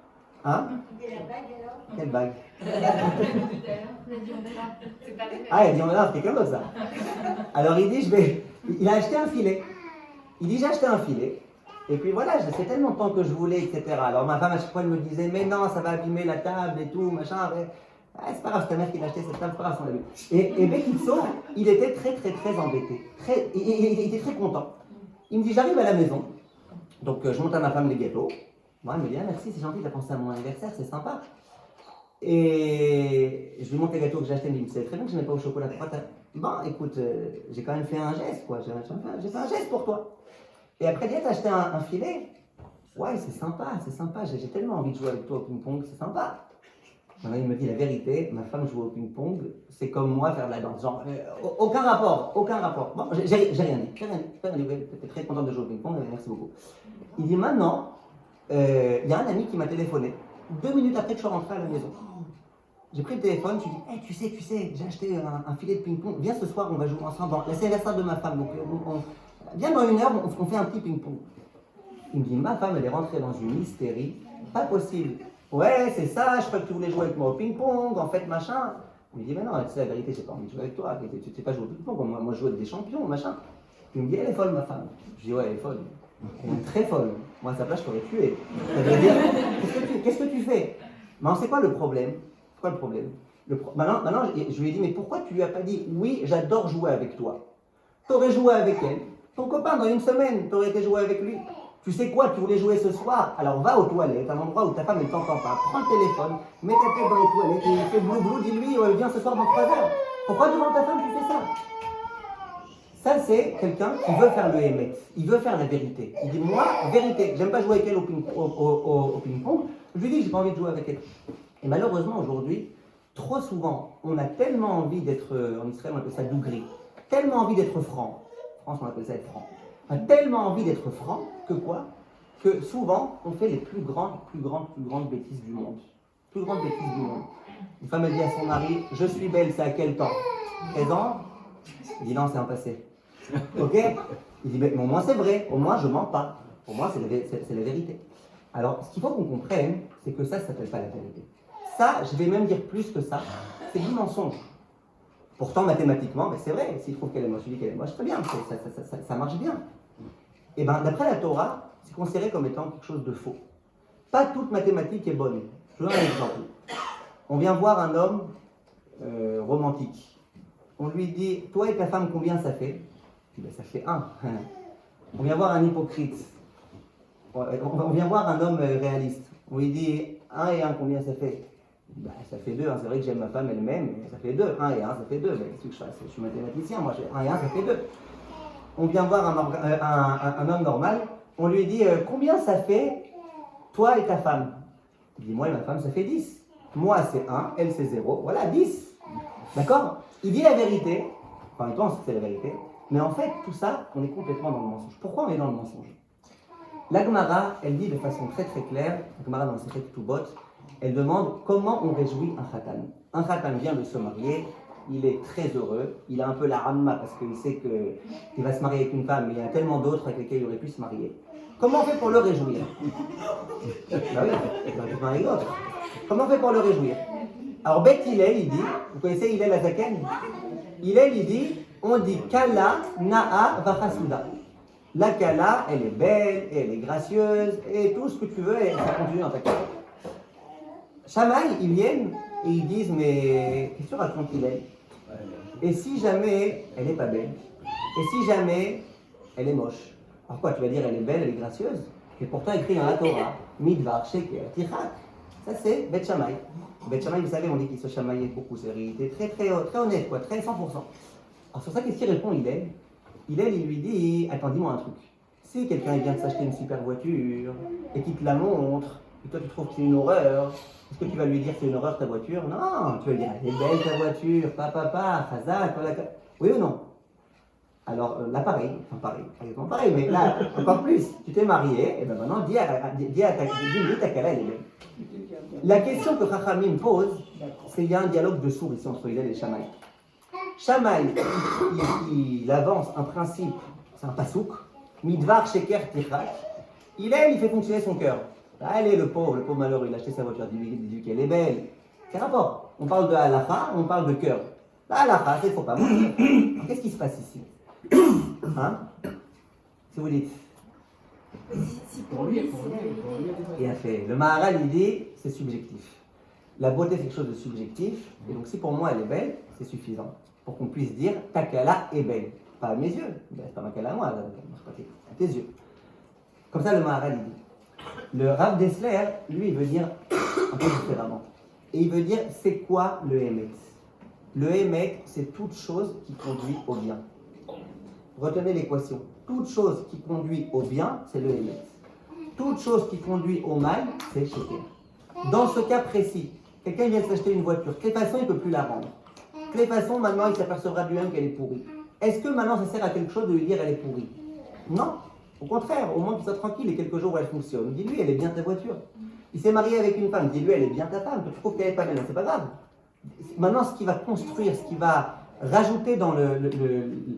Hein? Et la bague alors? Quelle bague? On a dit on verra. C'est pas les mêmes. Ah, il dit, on verra, c'est quelqu'un d'autre ça. Alors il dit, il a acheté un filet. Il dit, j'ai acheté un filet. Et puis voilà, ça fait tellement de temps que je voulais, etc. Alors ma femme à chaque fois elle me disait, mais non, ça va abîmer la table et tout, machin. Mais... Ah, c'est pas grave, c'est ta mère qui l'a acheté cette table, c'est pas grave, on l'a vu. Et Bekitso, il était très embêté. Il était très content. Il me dit, j'arrive à la maison. Donc je monte à ma femme les gâteaux. Moi, elle me dit, ah, merci, c'est gentil, t'as pensé à mon anniversaire, c'est sympa. Et je lui montre les gâteaux que j'ai achetés, mais il me disait très bien que je n'ai pas au chocolat. Bon, écoute, j'ai quand même fait un geste, quoi. J'ai fait un geste pour toi. Et après, il dit, t'as acheté un filet? Ouais, c'est sympa. J'ai tellement envie de jouer avec toi au ping-pong, c'est sympa. Maintenant, il me dit la vérité, ma femme joue au ping-pong, c'est comme moi faire de la danse. Genre, aucun rapport. Bon, j'ai rien dit. T'es très content de jouer au ping-pong, merci beaucoup. Il dit maintenant, il y a un ami qui m'a téléphoné. 2 minutes après que je suis rentré à la maison. J'ai pris le téléphone, je lui ai dit, hey, tu sais, j'ai acheté un filet de ping-pong. Viens ce soir, on va jouer ensemble. Bon, c'est l'anniversaire de ma femme, donc viens dans 1 heure, on fait un petit ping-pong. Il me dit, ma femme, elle est rentrée dans une hystérie. Pas possible. Ouais, c'est ça, je crois que tu voulais jouer avec moi au ping-pong, en fait, machin. Il me dit, mais non, tu sais, la vérité, j'ai pas envie de jouer avec toi. Tu sais pas jouer au ping-pong, moi je joue avec des champions, machin. Il me dit, elle est folle, ma femme. Je dis, ouais, elle est folle. Elle est très folle. Moi, à sa place, je t'aurais tué. Ça veut dire, qu'est-ce que tu fais? Mais c'est quoi le problème? C'est quoi le problème? Maintenant, je lui ai dit, mais pourquoi tu lui as pas dit, oui, j'adore jouer avec toi? T'aurais joué avec elle. Ton copain, dans 1 semaine, t'aurais été joué avec lui. Tu sais quoi, tu voulais jouer ce soir? Alors va aux toilettes, à un endroit où ta femme ne t'entend pas. Prends le téléphone, mets ta tête dans les toilettes et fais blou, dis-lui, viens ce soir dans 3 heures. Pourquoi devant ta femme tu fais ça? Ça, c'est quelqu'un qui veut faire le émet. Il veut faire la vérité. Il dit, moi, vérité, j'aime pas jouer avec elle au ping-pong. Je lui dis, j'ai pas envie de jouer avec elle. Et malheureusement, aujourd'hui, trop souvent, on a tellement envie d'être, en Israël, on appelle ça dougri, tellement envie d'être franc. En France, on appelle ça être franc. On a tellement envie d'être franc que quoi? Que souvent, on fait les plus grandes bêtises du monde. Plus grandes bêtises du monde. Une femme, elle dit à son mari, je suis belle, c'est à quel temps? 13 ans? Il dit non, c'est un passé. Ok? Il dit, mais au moins c'est vrai, au moins je mens pas. Pour moi, c'est la vérité. Alors, ce qu'il faut qu'on comprenne, c'est que ça s'appelle pas la vérité. Ça, je vais même dire plus que ça, c'est du mensonge. Pourtant, mathématiquement, c'est vrai, s'il trouve qu'elle est moche, je dis qu'elle est moche, très bien, ça marche bien. Et bien, d'après la Torah, c'est considéré comme étant quelque chose de faux. Pas toute mathématique est bonne. Je vous donne un exemple. On vient voir un homme romantique. On lui dit, toi et ta femme, combien ça fait? Il dit, ça fait 1. On vient voir un hypocrite. On vient voir un homme réaliste. On lui dit, 1 et 1, combien ça fait? Ben, ça fait 2, c'est vrai que j'aime ma femme, elle m'aime, mais ça fait 2. 1 et 1, ça fait 2. Ben, qu'est-ce que je fasse? Je suis mathématicien, moi, 1 et 1, ça fait 2. On vient voir un homme normal, on lui dit, combien ça fait, toi et ta femme? Il dit, moi et ma femme, ça fait 10. Moi, c'est 1, elle, c'est 0, voilà, 10. D'accord? Il dit la vérité, enfin, il pense que c'est la vérité, mais en fait, tout ça, on est complètement dans le mensonge. Pourquoi on est dans le mensonge? La Gemara, elle dit de façon très claire, la Gemara dans le Sechet Ketubot, elle demande comment on réjouit un khatan. Un khatan vient de se marier, il est très heureux, il a un peu la ramma parce qu'il sait qu'il va se marier avec une femme, mais il y a tellement d'autres avec lesquels il aurait pu se marier. Comment on fait pour le réjouir? Ben oui, il aurait pu se marier d'autres. Comment on fait pour le réjouir? Alors Beth Hillel, il dit, vous connaissez Hillel Azaken? Hillel, il dit, on dit Kala Na'a Vachasuda. La Kala, elle est belle, et elle est gracieuse, et tout ce que tu veux, et ça continue dans ta carrière. Shammai, ils viennent et ils disent, mais qu'est-ce que tu racontes Hillel? Et si jamais elle n'est pas belle? Et si jamais elle est moche? Alors quoi, tu vas dire elle est belle, elle est gracieuse? Et pourtant écrit dans la Torah, Midvar, Sheker, Tichak. Ça c'est Beth Shammai. Beth Shammai, vous savez, on dit qu'il se chamaillait beaucoup, c'est vérité, très honnête, quoi, très 100%. Alors sur ça, qu'est-ce qu'il répond Hillel? Hillel, il lui dit, attends, dis-moi un truc. Si quelqu'un vient de s'acheter une super voiture et qu'il te la montre, et toi tu trouves que c'est une horreur, est-ce que tu vas lui dire que c'est une horreur ta voiture? Non, tu vas lui dire, elle est belle ta voiture, papa, Chazak, oui ou non? Alors là pareil, mais là encore plus, tu t'es marié, et bien maintenant dis ta Kala, elle est belle. La question que Chachamim pose, c'est qu'il y a un dialogue de sourds ici entre Hillel et Shammai. Shammai, il avance un principe, c'est un pasouk, Midvar, Sheker, Tichak. Hillel, il fait fonctionner son cœur. Allez, le pauvre malheureux, il a acheté sa voiture, dis-lui qu'elle est belle. Quel rapport? On parle de halakha, on parle de cœur. La halakha, c'est qu'il ne faut pas mentir. Qu'est-ce qui se passe ici? Hein? Si vous dites. Pour lui, Il a fait. Le Maharal, il dit, c'est subjectif. La beauté, c'est quelque chose de subjectif. Et donc, si pour moi, elle est belle, c'est suffisant. Pour qu'on puisse dire, ta kala est belle. Pas à mes yeux. C'est pas ma kala à moi, à tes yeux. Comme ça, le Maharal, il dit. Le Rav Dessler, lui, il veut dire un peu différemment. Et il veut dire, c'est quoi le Hémet? Le Hémet, c'est toute chose qui conduit au bien. Retenez l'équation. Toute chose qui conduit au bien, c'est le Hémet. Toute chose qui conduit au mal, c'est le Sheker. Dans ce cas précis, quelqu'un vient de s'acheter une voiture. De quelle façon il ne peut plus la rendre? De quelle façon maintenant il s'apercevra de lui-même qu'elle est pourrie? Est-ce que maintenant ça sert à quelque chose de lui dire elle est pourrie? Non. Au contraire, au moins qu'il soit tranquille et quelques jours où elle fonctionne. Dis-lui, elle est bien ta voiture. Il s'est marié avec une femme, dis-lui, elle est bien ta femme. Tu trouves qu'elle n'est pas belle, c'est pas grave. Maintenant, ce qui va construire, ce qui va rajouter dans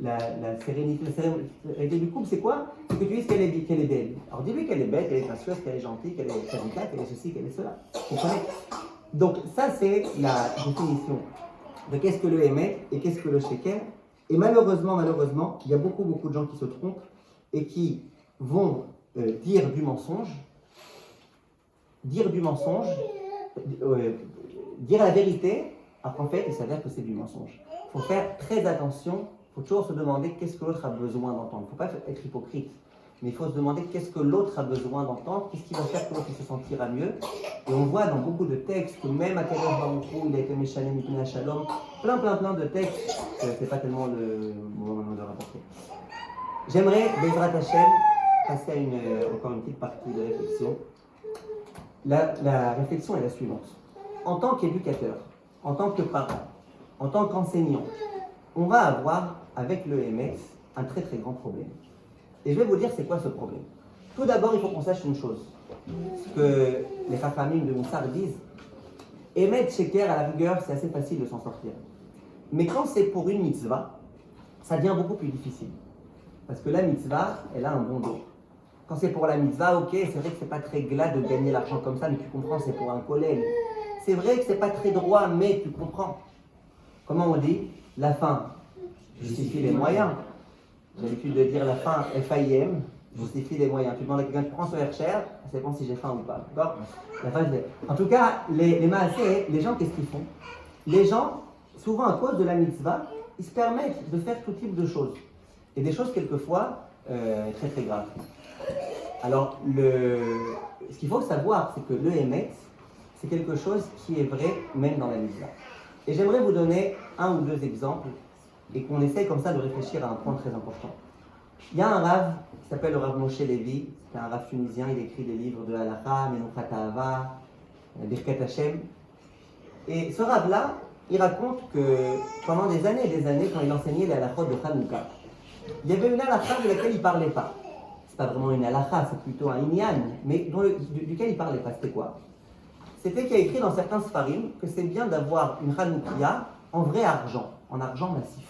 la sérénité du couple, c'est quoi? C'est que tu dises qu'elle est belle. Alors dis-lui qu'elle est belle, qu'elle est gracieuse, qu'elle est gentille, qu'elle est radicale, qu'elle est ceci, qu'elle est cela. Vous comprenez? Donc ça, c'est la définition de qu'est-ce que le Hémet et qu'est-ce que le Sheker. Et malheureusement, il y a beaucoup de gens qui se trompent et qui vont dire du mensonge, dire la vérité, alors qu'en fait, il s'avère que c'est du mensonge. Il faut faire très attention, il faut toujours se demander qu'est-ce que l'autre a besoin d'entendre. Il ne faut pas être hypocrite, mais il faut se demander qu'est-ce que l'autre a besoin d'entendre, qu'est-ce qui va faire que l'autre se sentira mieux. Et on voit dans beaucoup de textes que même à Kadosh Baruch Hu, il a été Meshalem Mipnei Shalom, plein de textes, c'est pas tellement le moment de rapporter. J'aimerais, Bezrat Hashem, passer à encore une petite partie de réflexion. La réflexion est la suivante. En tant qu'éducateur, en tant que parent, en tant qu'enseignant, on va avoir avec le MS un très grand problème. Et je vais vous dire c'est quoi ce problème. Tout d'abord, il faut qu'on sache une chose. Ce que les Chachamim de Moussar disent, Emet Sheker, à la rigueur, c'est assez facile de s'en sortir. Mais quand c'est pour une mitzvah, ça devient beaucoup plus difficile. Parce que la mitzvah, elle a un bon dos. Quand c'est pour la mitzvah, ok, c'est vrai que c'est pas très glas de gagner l'argent comme ça, mais tu comprends, c'est pour un collègue. C'est vrai que c'est pas très droit, mais tu comprends. Comment on dit? La fin justifie les moyens. J'ai l'habitude de dire la fin FAIM justifie les moyens. Tu demandes à quelqu'un, tu prends ce verre cher, ça dépend si j'ai faim ou pas. D'accord? En tout cas, les maasés, les gens, qu'est-ce qu'ils font? Les gens, souvent à cause de la mitzvah, ils se permettent de faire tout type de choses. Et des choses quelquefois très graves. Alors, ce qu'il faut savoir, c'est que le Hémet, c'est quelque chose qui est vrai même dans la mitzvah. Et j'aimerais vous donner un ou deux exemples et qu'on essaye comme ça de réfléchir à un point très important. Il y a un Rav qui s'appelle le Rav Moshe Levi, c'est un Rav tunisien, il écrit des livres de Halakha, Menuchat Ahava, Birkat Hashem. Et ce Rav-là, il raconte que pendant des années et des années, quand il enseignait les Halakhot de Hanouka, il y avait une Halakha de laquelle il ne parlait pas. C'est pas vraiment une Halakha, c'est plutôt un Inyan, mais duquel il ne parlait pas. C'était quoi? C'était qu'il y a écrit dans certains Sfarim que c'est bien d'avoir une Hanoukia en vrai argent, en argent massif.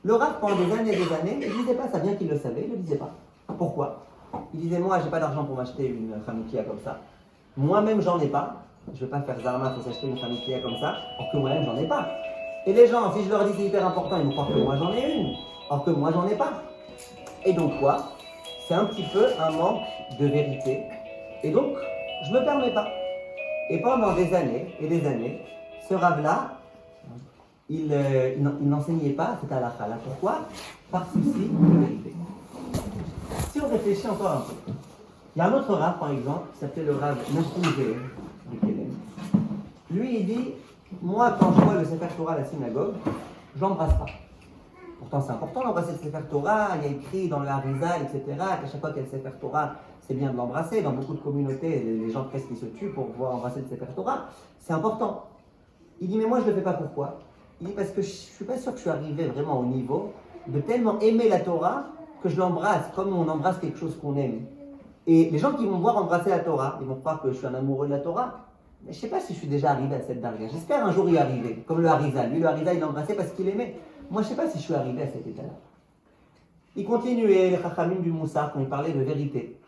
Le Rav, pendant des années et des années, il ne disait pas ça, bien qu'il le savait, il ne le disait pas. Pourquoi? Il disait, moi, j'ai pas d'argent pour m'acheter une Hanoukia comme ça. Moi-même, j'en ai pas. Je ne vais pas faire Zarma pour s'acheter une Hanoukia comme ça, or que moi-même, j'en ai pas. Et les gens, si je leur dis c'est hyper important, ils vont croire que moi, j'en ai une, or que moi, j'en ai pas. Et donc quoi? C'est un petit peu un manque de vérité. Et donc, je ne me permets pas. Et pendant des années et des années, ce Rav-là, il n'enseignait pas cette halakha. Pourquoi? Par souci de vérité. Si on réfléchit encore un peu, il y a un autre Rav, par exemple, qui s'appelait le Rav Nachum Zehev de Kélem. Lui, il dit, moi, quand je vois le Sefer Torah à la synagogue, je l'embrasse pas. Pourtant, c'est important d'embrasser le Sefer Torah, il y a écrit dans le Harizal, etc., qu'à chaque fois qu'il y a le Sefer Torah, c'est bien de l'embrasser. Dans beaucoup de communautés, les gens presque se tuent pour pouvoir embrasser le Sefer Torah. C'est important. Il dit, mais moi, je ne le fais pas. Pourquoi? Il dit, parce que je ne suis pas sûr que je suis arrivé vraiment au niveau de tellement aimer la Torah que je l'embrasse comme on embrasse quelque chose qu'on aime. Et les gens qui vont me voir embrasser la Torah, ils vont croire que je suis un amoureux de la Torah. Mais je ne sais pas si je suis déjà arrivé à cette darga. J'espère un jour y arriver, comme le Harizal. Lui, le Harizal, il l'embrassait parce qu'il aimait. Moi, je ne sais pas si je suis arrivé à cet état-là. Il continuait, les Chachamim du Moussar, quand il parlait de vérité.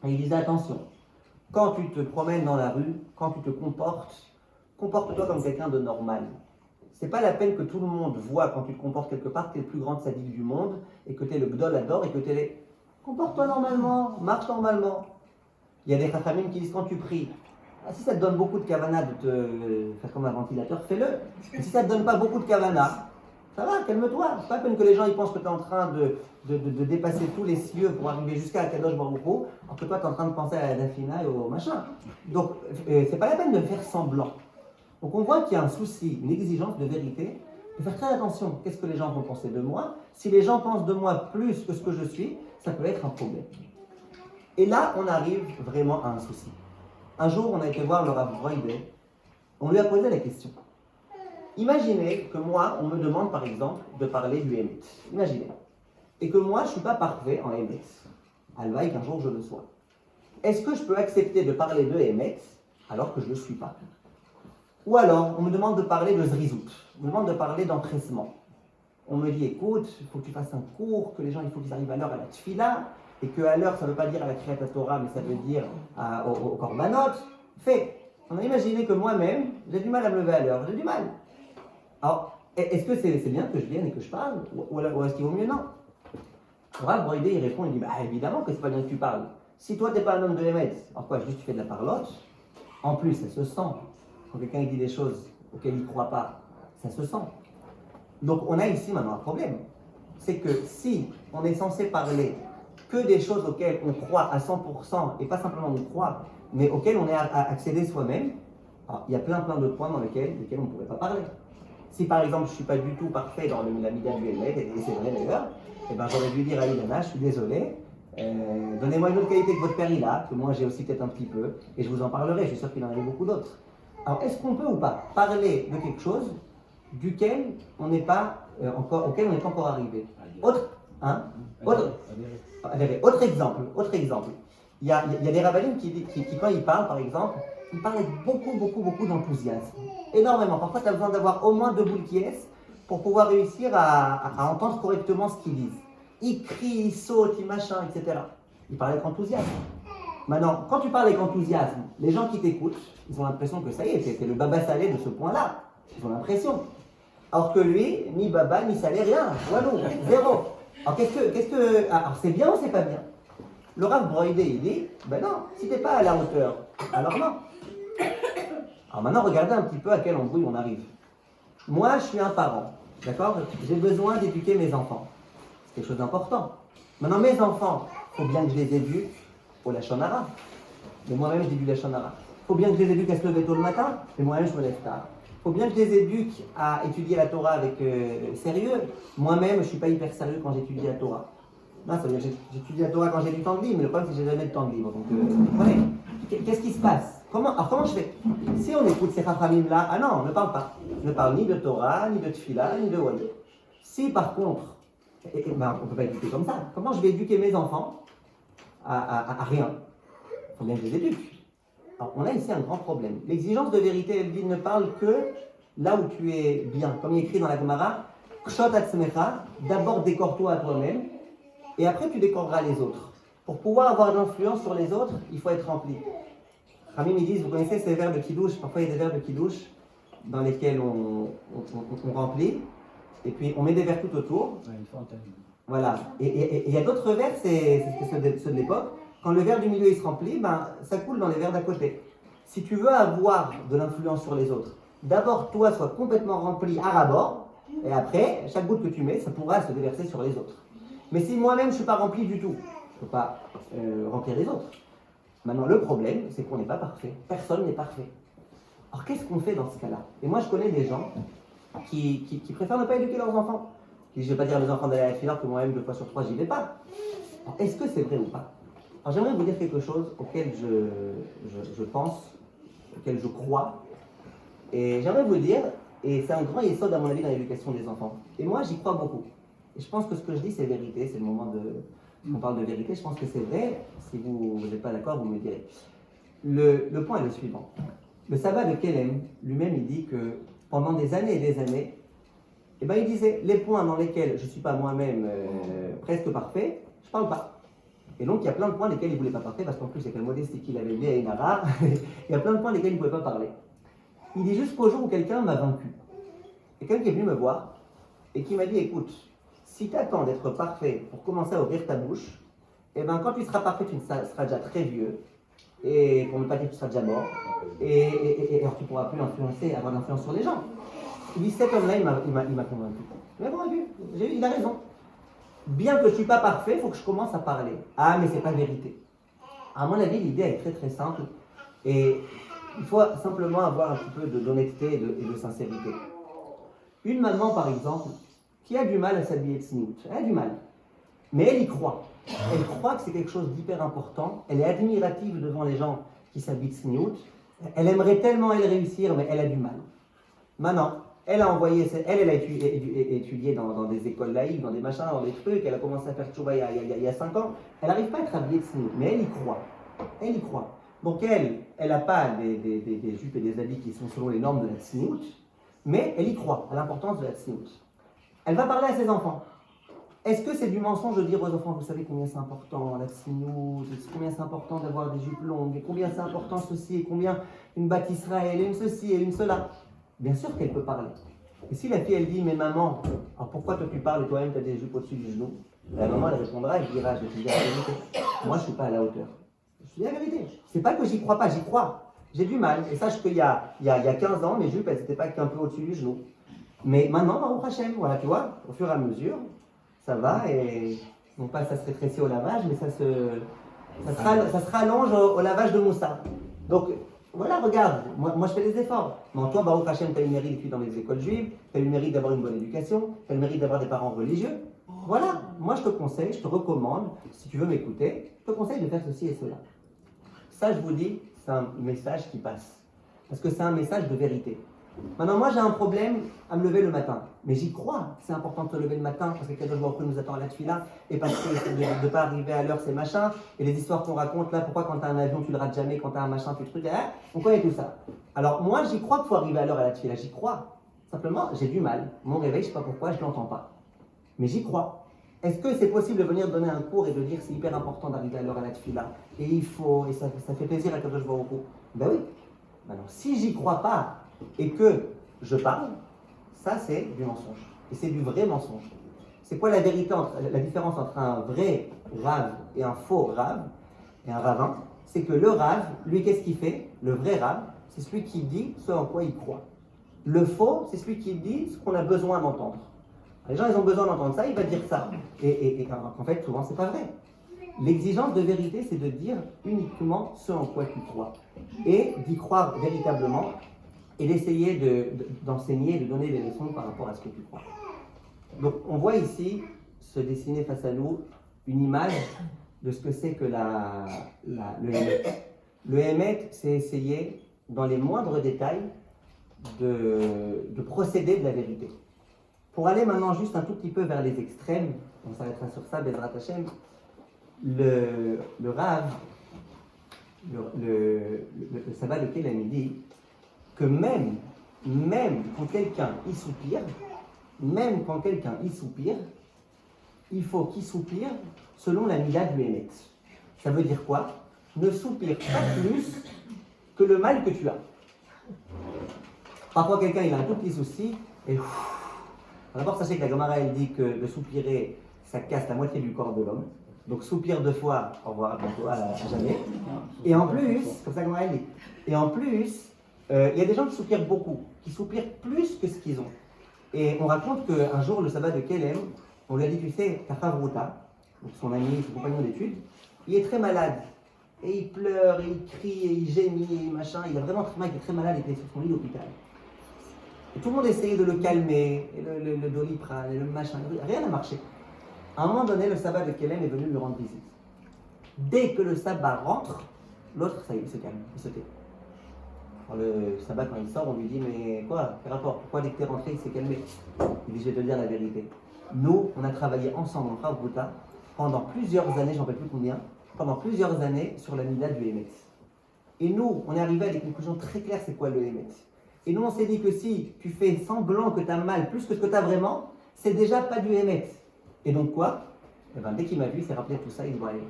Et il disait, attention, quand tu te promènes dans la rue, quand tu te comportes, comporte-toi comme quelqu'un de normal. C'est pas la peine que tout le monde voit quand tu te comportes quelque part que tu es le plus grand sadique du monde et que tu es le Gdol Ador et que tu es les... Comporte-toi normalement, marche normalement. Il y a des Chachamim qui disent quand tu pries, si ça te donne beaucoup de kavana de te faire comme un ventilateur, fais-le. Et si ça te donne pas beaucoup de kavana, ça va, calme-toi. C'est pas la peine que les gens ils pensent que tu es en train de dépasser tous les cieux pour arriver jusqu'à Kadosh Baruch Hu, alors que toi tu es en train de penser à la Dafina et au machin. Donc c'est pas la peine de faire semblant. Donc on voit qu'il y a un souci, une exigence de vérité, de faire très attention. Qu'est-ce que les gens vont penser de moi? Si les gens pensent de moi plus que ce que je suis, ça peut être un problème. Et là, on arrive vraiment à un souci. Un jour, on a été voir le Rav Broide, on lui a posé la question. Imaginez que moi, on me demande par exemple de parler du Emet. Imaginez. Et que moi, je ne suis pas parfait en Emet. Alvaï qu'un jour je le sois. Est-ce que je peux accepter de parler de Emet alors que je ne le suis pas? Ou alors, on me demande de parler de Zrizout, on me demande de parler d'empressement. On me dit, écoute, il faut que tu fasses un cours, que les gens, il faut qu'ils arrivent à l'heure à la tfila, et qu'à l'heure, ça ne veut pas dire à la Kriyat Torah, mais ça veut dire au Korbanot. Fais. On a imaginé que moi-même, j'ai du mal à me lever à l'heure, j'ai du mal. Alors, est-ce que c'est bien que je vienne et que je parle, ou est-ce qu'il vaut mieux non? Rav Broide, il répond, il dit, bah évidemment que c'est pas bien que tu parles. Si toi, t'es pas un homme de Emet, alors quoi, juste tu fais de la parlotte, en plus, ça se sent. Quand quelqu'un dit des choses auxquelles il ne croit pas, ça se sent. Donc on a ici maintenant un problème. C'est que si on est censé parler que des choses auxquelles on croit à 100%, et pas simplement on croit, mais auxquelles on est à accéder soi-même, il y a plein de points dans lesquels on ne pourrait pas parler. Si par exemple je ne suis pas du tout parfait dans la mida du Emet, et c'est vrai d'ailleurs, eh ben, j'aurais dû dire à Ilana, je suis désolé, donnez-moi une autre qualité que votre père il a, que moi j'ai aussi peut-être un petit peu, et je vous en parlerai, je suis sûr qu'il en avait beaucoup d'autres. Alors, est-ce qu'on peut ou pas parler de quelque chose duquel on n'est pas auquel on n'est pas encore arrivé? Autre exemple. Il y a des rabbins qui, quand ils parlent, par exemple, ils parlent avec beaucoup d'enthousiasme. Énormément. Parfois, tu as besoin d'avoir au moins 2 boules qui pour pouvoir réussir à entendre correctement ce qu'ils disent. Ils crient, ils sautent, ils machin, etc. Ils parlent avec enthousiasme. Maintenant, quand tu parles avec enthousiasme, les gens qui t'écoutent, ils ont l'impression que ça y est, t'es le baba salé de ce point-là. Ils ont l'impression. Alors que lui, ni baba, ni salé, rien. Voilà, zéro. Alors alors c'est bien ou c'est pas bien? Le Rav Broide, il dit, ben non, si t'es pas à la hauteur, alors non. Alors maintenant, regardez un petit peu à quelle embrouille on arrive. Moi, je suis un parent, d'accord? J'ai besoin d'éduquer mes enfants. C'est quelque chose d'important. Maintenant, mes enfants, il faut bien que je les éduque au Lachon Hara. Mais moi-même, je dis du Lachon Hara. Il faut bien que je les éduque à se lever tôt le matin, mais moi-même, je me lève tard. Il faut bien que je les éduque à étudier la Torah avec sérieux. Moi-même, je ne suis pas hyper sérieux quand j'étudie la Torah. Non, ça veut dire que j'étudie la Torah quand j'ai du temps de libre, mais le problème, c'est que j'ai jamais de temps de libre. Donc, vous comprenez? Qu'est-ce qui se passe? Comment je fais? Si on écoute ces Chachamim-là, ah non, on ne parle pas. On ne parle ni de Torah, ni de Tfila, ni de Wadi. Si par contre, on ne peut pas éduquer comme ça. Comment je vais éduquer mes enfants à rien? Il faut bien que je les éduque. Alors, on a ici un grand problème. L'exigence de vérité, elle dit, ne parle que là où tu es bien. Comme il est écrit dans la Gemara, Kshot atzmecha, d'abord décore-toi à toi-même, et après tu décoreras les autres. Pour pouvoir avoir de l'influence sur les autres, il faut être rempli. Ramim, ils disent, vous connaissez ces vers de Kiddush, parfois il y a des vers de Kiddush dans lesquels on remplit, et puis on met des vers tout autour. Voilà. Et il y a d'autres vers, c'est ceux de l'époque. Quand le verre du milieu il se remplit, ça coule dans les verres d'à côté. Si tu veux avoir de l'influence sur les autres, d'abord toi sois complètement rempli à ras-bord, et après, chaque goutte que tu mets, ça pourra se déverser sur les autres. Mais si moi-même je ne suis pas rempli du tout, je ne peux pas remplir les autres. Maintenant, le problème, c'est qu'on n'est pas parfait. Personne n'est parfait. Alors qu'est-ce qu'on fait dans ce cas-là? Et moi, je connais des gens qui préfèrent ne pas éduquer leurs enfants. Je ne vais pas dire à mes enfants d'aller à la fila que moi-même 2 fois sur 3, j'y vais pas. Alors, est-ce que c'est vrai ou pas? Alors j'aimerais vous dire quelque chose auquel je pense, auquel je crois. Et j'aimerais vous dire, et c'est un grand yesod à mon avis dans l'éducation des enfants. Et moi, j'y crois beaucoup. Et je pense que ce que je dis, c'est vérité. C'est le moment on parle de vérité. Je pense que c'est vrai. Si vous n'êtes pas d'accord, vous me direz. Le point est le suivant. Le sabbat de Kelem, lui-même, il dit que pendant des années et des années, il disait, les points dans lesquels je ne suis pas moi-même presque parfait, je ne parle pas. Et donc, il y a plein de points desquels il ne voulait pas parler, parce qu'en plus, c'est quelle modestie qu'il avait lié à une arabe. Il y a plein de points desquels il ne pouvait pas parler. Il dit jusqu'au jour où quelqu'un m'a vaincu. Et quelqu'un qui est venu me voir et qui m'a dit, écoute, si tu attends d'être parfait pour commencer à ouvrir ta bouche, eh ben, quand tu seras parfait, tu seras déjà très vieux. Et pour ne pas dire que tu seras déjà mort. Et alors tu ne pourras plus avoir d'influence sur les gens. Il dit, cet homme-là, il m'a convaincu. Il m'a convaincu. Il a raison. Bien que je ne suis pas parfait, il faut que je commence à parler. Ah, mais ce n'est pas vérité. À mon avis, l'idée est très très simple. Et il faut simplement avoir un petit peu d'honnêteté et de sincérité. Une maman, par exemple, qui a du mal à s'habiller de sniout, elle a du mal. Mais elle y croit. Elle croit que c'est quelque chose d'hyper important. Elle est admirative devant les gens qui s'habillent de sniout. Elle aimerait tellement elle réussir, mais elle a du mal. Maintenant, elle a étudié dans des écoles laïques, dans des machins, dans des trucs. Elle a commencé à faire tchouba il y a 5 ans. Elle n'arrive pas à être habillée de sniout, mais elle y croit. Elle y croit. Donc elle n'a pas des jupes et des habits qui sont selon les normes de la sniout, mais elle y croit à l'importance de la sniout. Elle va parler à ses enfants. Est-ce que c'est du mensonge de dire aux enfants, vous savez combien c'est important la sniout, combien c'est important d'avoir des jupes longues, et combien c'est important ceci, et combien une batte Israël, et une ceci, et une cela? Bien sûr qu'elle peut parler. Et si la fille, elle dit, mais maman, alors pourquoi toi tu parles et toi-même tu as des jupes au-dessus du genou? La maman, elle répondra, elle dira, je vais te dire la vérité. Moi, je ne suis pas à la hauteur. Je te dis la vérité. C'est pas que j'y crois pas, j'y crois. J'ai du mal. Et sache qu'il y a 15 ans, mes jupes, elles n'étaient pas qu'un peu au-dessus du genou. Mais maintenant, Baruch Hashem, voilà, tu vois, au fur et à mesure, ça va, et non pas ça se rétrécit au lavage, mais ça se rallonge au lavage de Moussa. Donc, voilà, regarde, moi je fais des efforts. Mais toi, Baruch Hashem, tu as eu le mérite d'étudier dans les écoles juives, tu as eu le mérite d'avoir une bonne éducation, tu as le mérite d'avoir des parents religieux. Voilà, moi je te conseille, je te recommande, si tu veux m'écouter, je te conseille de faire ceci et cela. Ça, je vous dis, c'est un message qui passe. Parce que c'est un message de vérité. Maintenant, moi, j'ai un problème à me lever le matin. Mais j'y crois que c'est important de se lever le matin parce que Kadosh Baruch Hu nous attend à la tefila et parce que de ne pas arriver à l'heure, c'est machin. Et les histoires qu'on raconte là, pourquoi quand tu as un avion, tu le rates jamais, quand tu as un machin, tu le truc, on connaît tout ça. Alors, moi, j'y crois qu'il faut arriver à l'heure à la tefila. J'y crois. Simplement, j'ai du mal. Mon réveil, je ne sais pas pourquoi, je ne l'entends pas. Mais j'y crois. Est-ce que c'est possible de venir donner un cours et de dire c'est hyper important d'arriver à l'heure à la tefila? Et il faut, et ça fait plaisir à Kadosh Baruch Hu. Ben oui. Maintenant, si j'y crois pas, et que je parle, ça c'est du mensonge. Et c'est du vrai mensonge. C'est quoi la vérité, la différence entre un vrai rave et un faux rave, et un ravin? C'est que le rave, lui, qu'est-ce qu'il fait? Le vrai rave, c'est celui qui dit ce en quoi il croit. Le faux, c'est celui qui dit ce qu'on a besoin d'entendre. Les gens, ils ont besoin d'entendre ça, il va dire ça. Et en fait, souvent, c'est pas vrai. L'exigence de vérité, c'est de dire uniquement ce en quoi tu crois. Et d'y croire véritablement, et d'essayer d'enseigner, de donner des leçons par rapport à ce que tu crois. Donc, on voit ici se dessiner face à nous une image de ce que c'est que le Hémet. Le Hémet, c'est essayer, dans les moindres détails, de procéder de la vérité. Pour aller maintenant juste un tout petit peu vers les extrêmes, on s'arrêtera sur ça, Bezrat Hashem, le Rav, le sabbat de Kélam, il dit que même quand quelqu'un y soupire, il faut qu'il soupire selon la mila du Hémet. Ça veut dire quoi? Ne soupire pas plus que le mal que tu as. Parfois quelqu'un il a un tout petit souci et d'abord sachez que la Gemara elle dit que de soupirer ça casse la moitié du corps de l'homme. Donc soupire 2 fois, au revoir, à bientôt, à jamais. Et en plus, comme ça Gemara elle dit, et en plus, il y a des gens qui soupirent beaucoup, qui soupirent plus que ce qu'ils ont. Et on raconte qu'un jour, le sabbat de Kélam, on lui a dit, tu sais, ta Favruta, son ami, son compagnon d'études, il est très malade. Et il pleure, et il crie, et il gémit, et machin. Il a vraiment très mal, il est très malade, il était sur son lit d'hôpital. Et tout le monde essayait de le calmer, et le doliprane, et le machin, rien n'a marché. À un moment donné, le sabbat de Kélam est venu lui rendre visite. Dès que le sabbat rentre, l'autre, ça y est, il se calme, il se tait. Alors le sabbat, quand il sort, on lui dit, mais quoi, quel rapport? Pourquoi dès que t'es rentré, il s'est calmé? Il dit, je vais te dire la vérité. Nous, on a travaillé ensemble en Favruta pendant plusieurs années, j'en sais plus combien, pendant plusieurs années sur la mila du Hémet. Et nous, on est arrivé à des conclusions très claires, c'est quoi le Hémet? Et nous, on s'est dit que si tu fais semblant que tu as mal plus que ce que tu as vraiment, c'est déjà pas du Hémet. Et donc quoi? Et ben, dès qu'il m'a vu, il s'est rappelé de tout ça, il dit, bon, allez,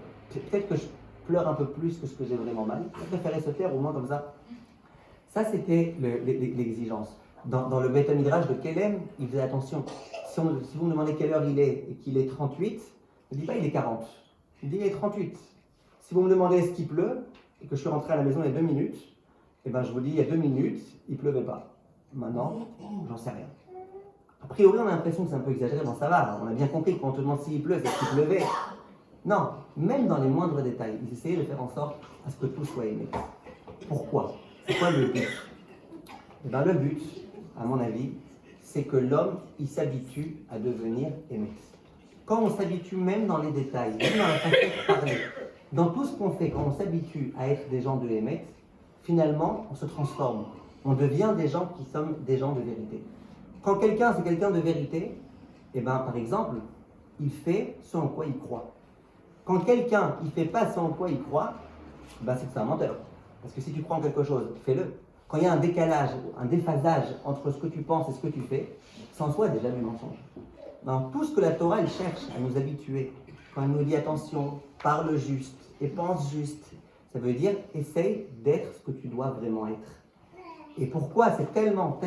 peut-être que je pleure un peu plus que ce que j'ai vraiment mal. Il préférait se taire au moins comme ça. Ça, c'était l'exigence. Dans le Beth Midrash de Kelem, il faisait attention. Si vous me demandez quelle heure il est et qu'il est 38, il ne dit pas il est 40. Il dit il est 38. Si vous me demandez est-ce qu'il pleut et que je suis rentré à la maison il y a 2 minutes, eh ben je vous dis il y a 2 minutes, il ne pleuvait pas. Maintenant, j'en sais rien. A priori, on a l'impression que c'est un peu exagéré, bon ça va, on a bien compris que quand on te demande s'il pleut, c'est qu'il pleuvait. Non, même dans les moindres détails, ils essayaient de faire en sorte à ce que tout soit aimé. Pourquoi? C'est quoi le but? Eh ben, le but, à mon avis, c'est que l'homme, il s'habitue à devenir aimé. Quand on s'habitue même dans les détails, même dans la façon de parler, dans tout ce qu'on fait, quand on s'habitue à être des gens de Hémet, finalement, on se transforme. On devient des gens qui sont des gens de vérité. Quand quelqu'un, c'est quelqu'un de vérité, eh ben, par exemple, il fait ce en quoi il croit. Quand quelqu'un, il ne fait pas ce en quoi il croit, ben, c'est que c'est un menteur. Parce que si tu crois en quelque chose, fais-le. Quand il y a un décalage, un déphasage entre ce que tu penses et ce que tu fais, c'est en soi déjà du mensonge. Dans tout ce que la Torah elle cherche à nous habituer, quand elle nous dit attention, parle juste et pense juste, ça veut dire essaye d'être ce que tu dois vraiment être. Et pourquoi c'est tellement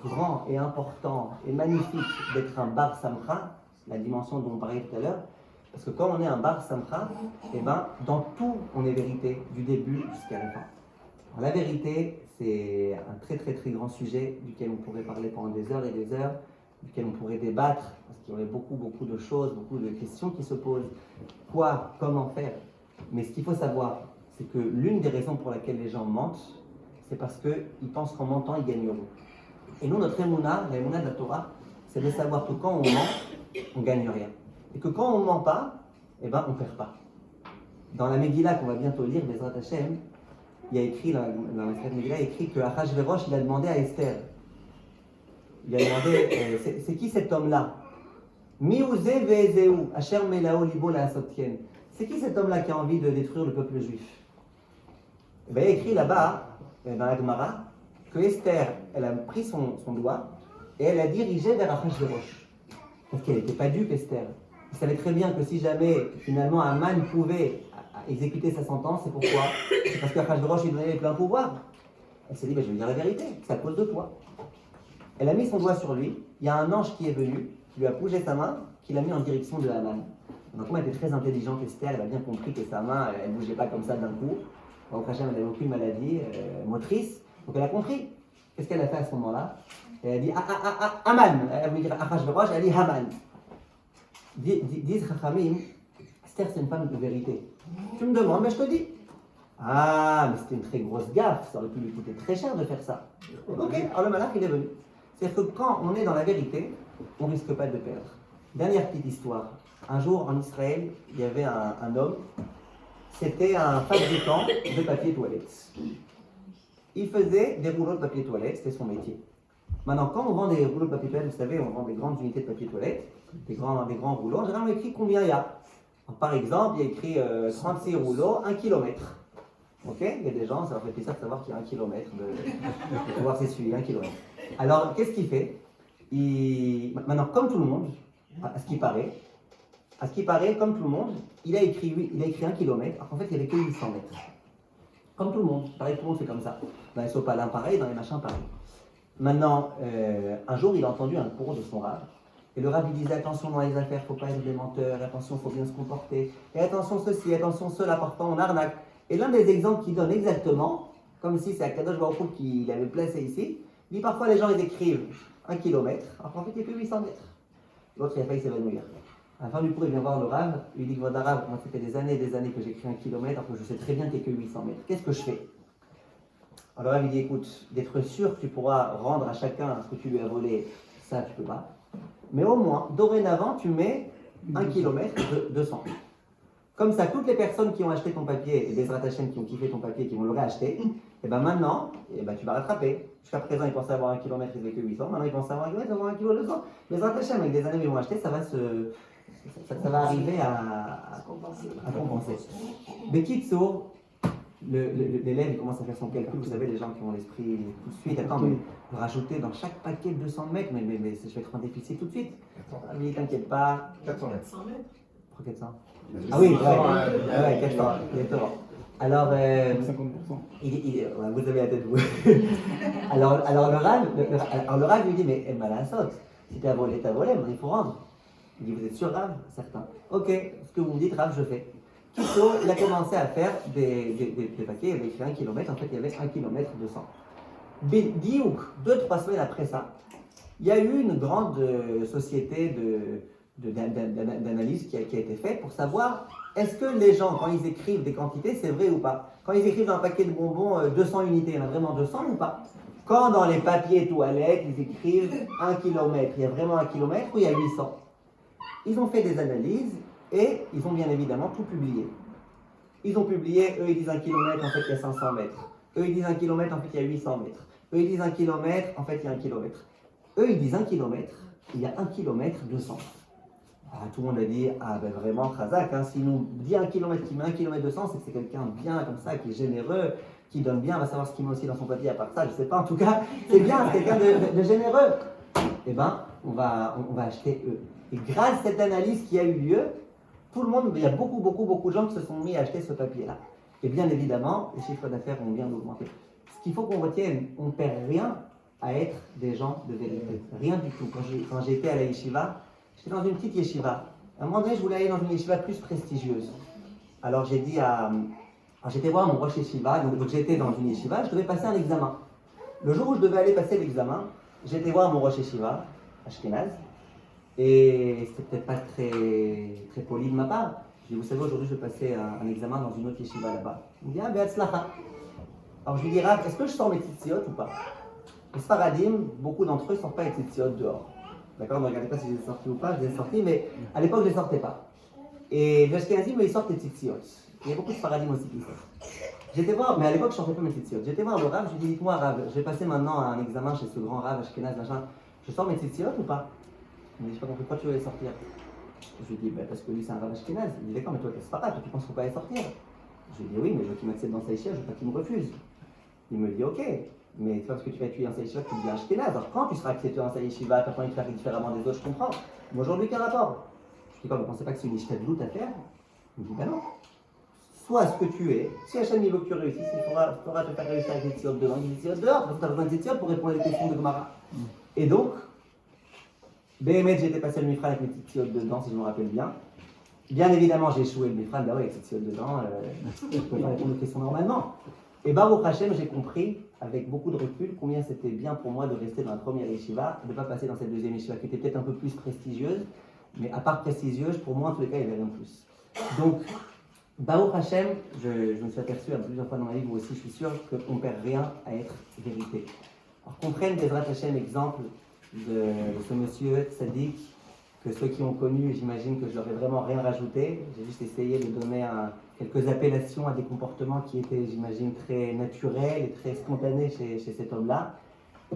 grand et important et magnifique d'être un bar samcha, la dimension dont on parlait tout à l'heure, parce que quand on est un bar samcha, eh ben, dans tout on est vérité, du début jusqu'à la fin. Alors, la vérité, c'est un très grand sujet duquel on pourrait parler pendant des heures et des heures, duquel on pourrait débattre, parce qu'il y aurait beaucoup de choses, beaucoup de questions qui se posent. Quoi, comment faire? Mais ce qu'il faut savoir, c'est que l'une des raisons pour laquelle les gens mentent, c'est parce qu'ils pensent qu'en mentant, ils gagneront. Et nous, notre émouna, la émouna de la Torah, c'est de savoir que quand on ment, on ne gagne rien. Et que quand on ne ment pas, eh ben, on ne perd pas. Dans la Megillah qu'on va bientôt lire, Bezrat Hashem, il y a écrit, dans la Megillah, il y a écrit que Achashverosh, il a demandé à Esther. Il a demandé, c'est qui cet homme-là? Miouze ve'ezeu, Asher melao libo la asotien. C'est qui cet homme-là qui a envie de détruire le peuple juif? Et bien, il y a écrit là-bas, dans la Gemara, que Esther, elle a pris son doigt et elle a dirigé vers Achashverosh. Parce qu'elle n'était pas dupe, Esther. Elle savait très bien que si jamais, finalement, Aman pouvait exécuter sa sentence, c'est pourquoi? C'est parce qu'Achashverosh lui donnait les pleins pouvoirs. Elle s'est dit, je vais dire la vérité, c'est à cause de toi. Elle a mis son doigt sur lui, il y a un ange qui est venu, qui lui a bougé sa main, qui l'a mis en direction de Haman. Donc, comme elle était très intelligente, Esther, elle a bien compris que sa main, elle ne bougeait pas comme ça d'un coup. Donc, Hachem, elle n'avait aucune maladie motrice. Donc, elle a compris. Qu'est-ce qu'elle a fait à ce moment-là? Elle a dit Haman. Elle voulait dire Achashverosh, elle a dit Haman. Disent Chachamim, Esther, c'est une femme de vérité. Tu me demandes, mais je te dis. Ah, mais c'était une très grosse gaffe, ça aurait pu lui coûter très cher de faire ça. Ok, alors le malach, il est venu. C'est-à-dire que quand on est dans la vérité, on ne risque pas de perdre. Dernière petite histoire. Un jour, en Israël, il y avait un homme, c'était un fabricant de papier toilette. Il faisait des rouleaux de papier toilette, c'était son métier. Maintenant, quand on vend des rouleaux de papier toilette, vous savez, on vend des grandes unités de papier toilette, des grands rouleaux, en général, on écrit combien il y a. Alors, par exemple, il y a écrit 36 rouleaux, 1 kilomètre. Ok, il y a des gens, ça leur fait plaisir de savoir qu'il y a 1 kilomètre de pouvoir s'essuyer, 1 kilomètre. Alors, qu'est-ce qu'il fait? Maintenant, comme tout le monde, à ce qui paraît, comme tout le monde, il a écrit 1 kilomètre, alors qu'en fait, il n'y avait que 800 mètres. Comme tout le monde, pareil, tout le monde fait comme ça. Dans les sopalins, pareil, dans les machins, pareil. Maintenant, un jour, il a entendu un cours de son rab, et le rab, il disait, attention dans les affaires, il ne faut pas être des menteurs, attention, il faut bien se comporter, et attention ceci, attention cela, parfois on arnaque. Et l'un des exemples qu'il donne exactement, comme si c'est Akadosh Baruch Hu qui l'avait placé ici, il dit parfois les gens ils écrivent 1 kilomètre, alors qu'en fait il n'y a que 800 mètres. L'autre il a failli s'évanouir. À la fin du cours, il vient voir le Rav, il dit voilà Rav, moi ça fait des années que j'écris 1 kilomètre, alors que je sais très bien qu'il n'y a que 800 mètres. Qu'est-ce que je fais? Alors le Rav il dit écoute, d'être sûr que tu pourras rendre à chacun ce que tu lui as volé, ça tu peux pas. Mais au moins, dorénavant, tu mets 1 kilomètre de 200. Comme ça, toutes les personnes qui ont acheté ton papier, et des Hashem qui ont kiffé ton papier, qui vont le réacheter, et bien maintenant, tu vas rattraper. Jusqu'à présent, ils pensaient avoir 1 kilomètre, ils n'avaient que 800. Maintenant, ils pensent avoir 1 kilomètre, ils vont avoir 1 kilo 200. Les Hashem, avec des années, ils vont acheter, ça va arriver à compenser. Bekitso, l'élève, il commence à faire son calcul. Vous savez, les gens qui ont l'esprit tout de suite. Attends, mais rajouter dans chaque paquet de 200 mètres, mais je vais être en déficit tout de suite. Mais t'inquiète pas. 400 mètres. crois 400. Ah oui, ouais, 400, exactement. Alors, 50%. vous avez la tête, vous. alors le Rav lui dit, mais elle m'a la saute. Si t'as volé, mais il faut rendre. Il dit, vous êtes sûr, Rav? Certain. Ok, ce que vous me dites, Rav, je fais. Kito, il a commencé à faire des paquets, il avait fait 1 km, en fait, il y avait 1 km 200. Diouk, 2-3 semaines après ça, il y a eu une grande société d'analyse qui a été faite pour savoir est-ce que les gens, quand ils écrivent des quantités, c'est vrai ou pas. Quand ils écrivent dans un paquet de bonbons 200 unités, il y en a vraiment 200 ou pas. Quand dans les papiers toilettes, ils écrivent 1 km, il y a vraiment 1 km ou il y a 800. Ils ont fait des analyses et ils ont bien évidemment tout publié. Ils ont publié, eux ils disent 1 km, en fait il y a 500 mètres. Eux ils disent 1 km, en fait il y a 800 mètres. Eux ils disent 1 km, en fait il y a 1 km. Eux ils disent 1 km, il y a 1 km 200. Ah, tout le monde a dit, ah ben vraiment Khazak, hein, s'il nous dit 1 km qui met 1 km 200, c'est que c'est quelqu'un de bien comme ça, qui est généreux, qui donne bien, on va savoir ce qu'il met aussi dans son papier à part ça, je sais pas, en tout cas, c'est bien, c'est quelqu'un de généreux. Eh ben, on va acheter eux. Et grâce à cette analyse qui a eu lieu, tout le monde, il y a beaucoup de gens qui se sont mis à acheter ce papier-là. Et bien évidemment, les chiffres d'affaires ont bien augmenté. Ce qu'il faut qu'on retienne, on ne perd rien à être des gens de vérité. Rien du tout. Quand j'étais à la yeshiva, j'étais dans une petite yeshiva. À un moment donné, je voulais aller dans une yeshiva plus prestigieuse. Alors j'ai dit j'étais voir mon rosh yeshiva, donc j'étais dans une yeshiva, je devais passer un examen. Le jour où je devais aller passer l'examen, j'étais voir mon rosh yeshiva, Ashkenaz, et c'était peut-être pas très poli de ma part. Je dis, vous savez, aujourd'hui je vais passer un examen dans une autre yeshiva là-bas. Il me dit, ah, be'atzlacha. Alors je lui dis, Rav, est-ce que je sors mes tzitziot ou pas? Les Sfaradim, beaucoup d'entre eux ne sortent pas les tzitziot dehors. D'accord, ne regardez pas si je les ai sortis ou pas, je les ai sortis, mais à l'époque je ne les sortais pas. Et les Ashkenazim, ils sortent les tzitziot. Il y a beaucoup de Sfaradim aussi qui sortent. J'étais voir, mais à l'époque je ne sortais pas mes tzitziot. J'étais voir le Rav, je lui dis, dites-moi Rav, je vais passer maintenant un examen chez ce grand Rav Ashkenaz, machin. Je sors mes tzitziot ou pas? Il me dit, je n'ai pas compris, pourquoi tu veux les sortir? Je lui dis, parce que lui c'est un Rav Ashkenaz. Il me dit, d'accord, mais toi t'es Sfarad, toi tu penses qu'il ne faut pas les sortir? Je lui dis, oui, mais je veux qu'il m'accepte dans sa yeshiva, je veux pas qu'il me refuse. Il me dit, ok, mais c'est pas parce que tu vas étudier dans sa yeshiva que tu deviens Ashkenaz. Alors quand tu seras accepté dans sa yeshiva, tu as envie de faire différemment des autres, je comprends. Mais aujourd'hui, quel rapport? Je dis, quoi, vous ne pensez pas que c'est une yeshiva de loot à faire? Il me dit, ben non. Sois ce que tu es. Si Hachem il veut que tu réussisses, il faudra te faire réussir avec des tzitziot devant, des tzitziot dehors, parce que tu as besoin de tzitziot pour répondre à des questions de Gemara. Et donc, Béhémet, j'étais passé le Mifran avec mes tzitziot dedans, si je me rappelle bien. Bien évidemment, j'ai échoué le Mifran, bah oui, avec tzitziot dedans, je ne peux pas répondre aux questions normalement. Et Baruch Hashem, j'ai compris, avec beaucoup de recul, combien c'était bien pour moi de rester dans la première yeshiva, de ne pas passer dans cette deuxième yeshiva, qui était peut-être un peu plus prestigieuse, mais à part prestigieuse, pour moi, en tous les cas, il n'y avait rien de plus. Donc, Baruch Hashem, je me suis aperçu à plusieurs fois dans ma vie, vous aussi, je suis sûr qu'on ne perd rien à être vérité. Alors qu'on prenne Bezrat Hashem exemple de ce monsieur Tzadik, que ceux qui ont connu, j'imagine que je n'aurais vraiment rien rajouté. J'ai juste essayé de donner quelques appellations à des comportements qui étaient, j'imagine, très naturels et très spontanés chez cet homme-là.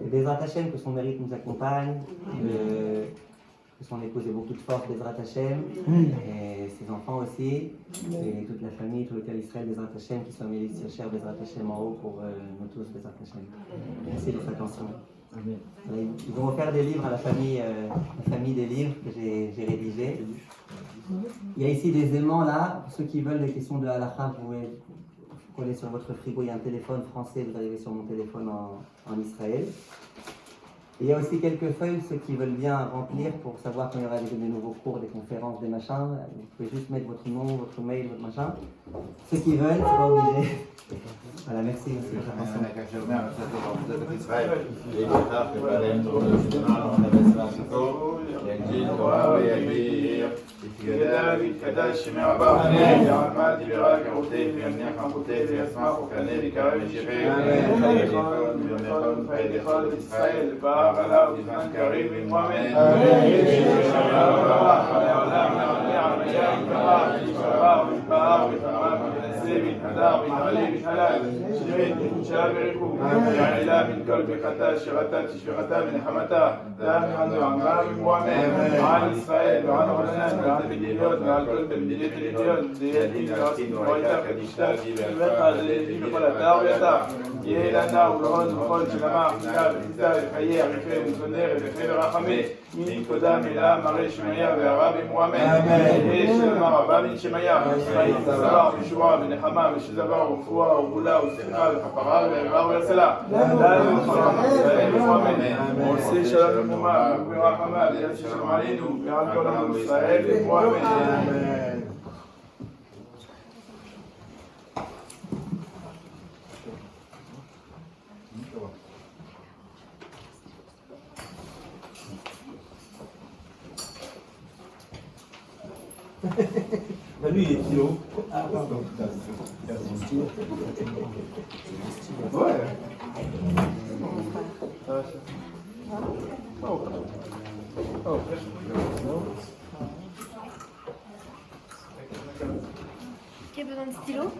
Et Bezrat Hashem, que son mérite nous accompagne, que son épouse ait beaucoup de force, Bezrat Hashem, et ses enfants aussi, et toute la famille, tout le cas d'Israël, Bezrat Hashem, qui soit Mélis cher Bezrat Hashem en haut pour nous tous, Bezrat Hashem. Merci de votre attention. Ils vont offrir des livres à la famille des livres que j'ai rédigés. Il y a ici des aimants là, pour ceux qui veulent des questions de halakha, vous pouvez coller sur votre frigo, il y a un téléphone français, vous arrivez sur mon téléphone en Israël. Et il y a aussi quelques feuilles, ceux qui veulent bien remplir pour savoir quand il y aura des nouveaux cours, des conférences, des machins. Vous pouvez juste mettre votre nom, votre mail, votre machin. Ceux qui veulent, c'est pas obligé. Voilà, merci de votre attention. من هدار من علي من هلال شرين من شاب ريكو يعني لا من كل بخطا شغطا تشفغتا من حمتا لا من عنده عمار من مؤمن عن إسرائيل وعن غنان وعن بديلوت وعن كل بديلوت الإتيوت ديالين راسين وعيتا كدشتا بقى الذي بقول الدار يلنا ولهون وخل شلما كتاب كتاب خير خير مزنير خير رحمه من قدام إلى مريش ميا وعرب مؤمن إيش لما ربنا شميا إسرائيل سبع بشوا من حمام شزبا وفوا وبلا واستقال فقرار وعبار وسلا لا يخرج إسرائيل مؤمن وسي شلام مما برحمة يسلم علينا وعلى كل إسرائيل مؤمن Lui, il est kilo. Ah, pardon. Ouais. Qui a besoin de stylo?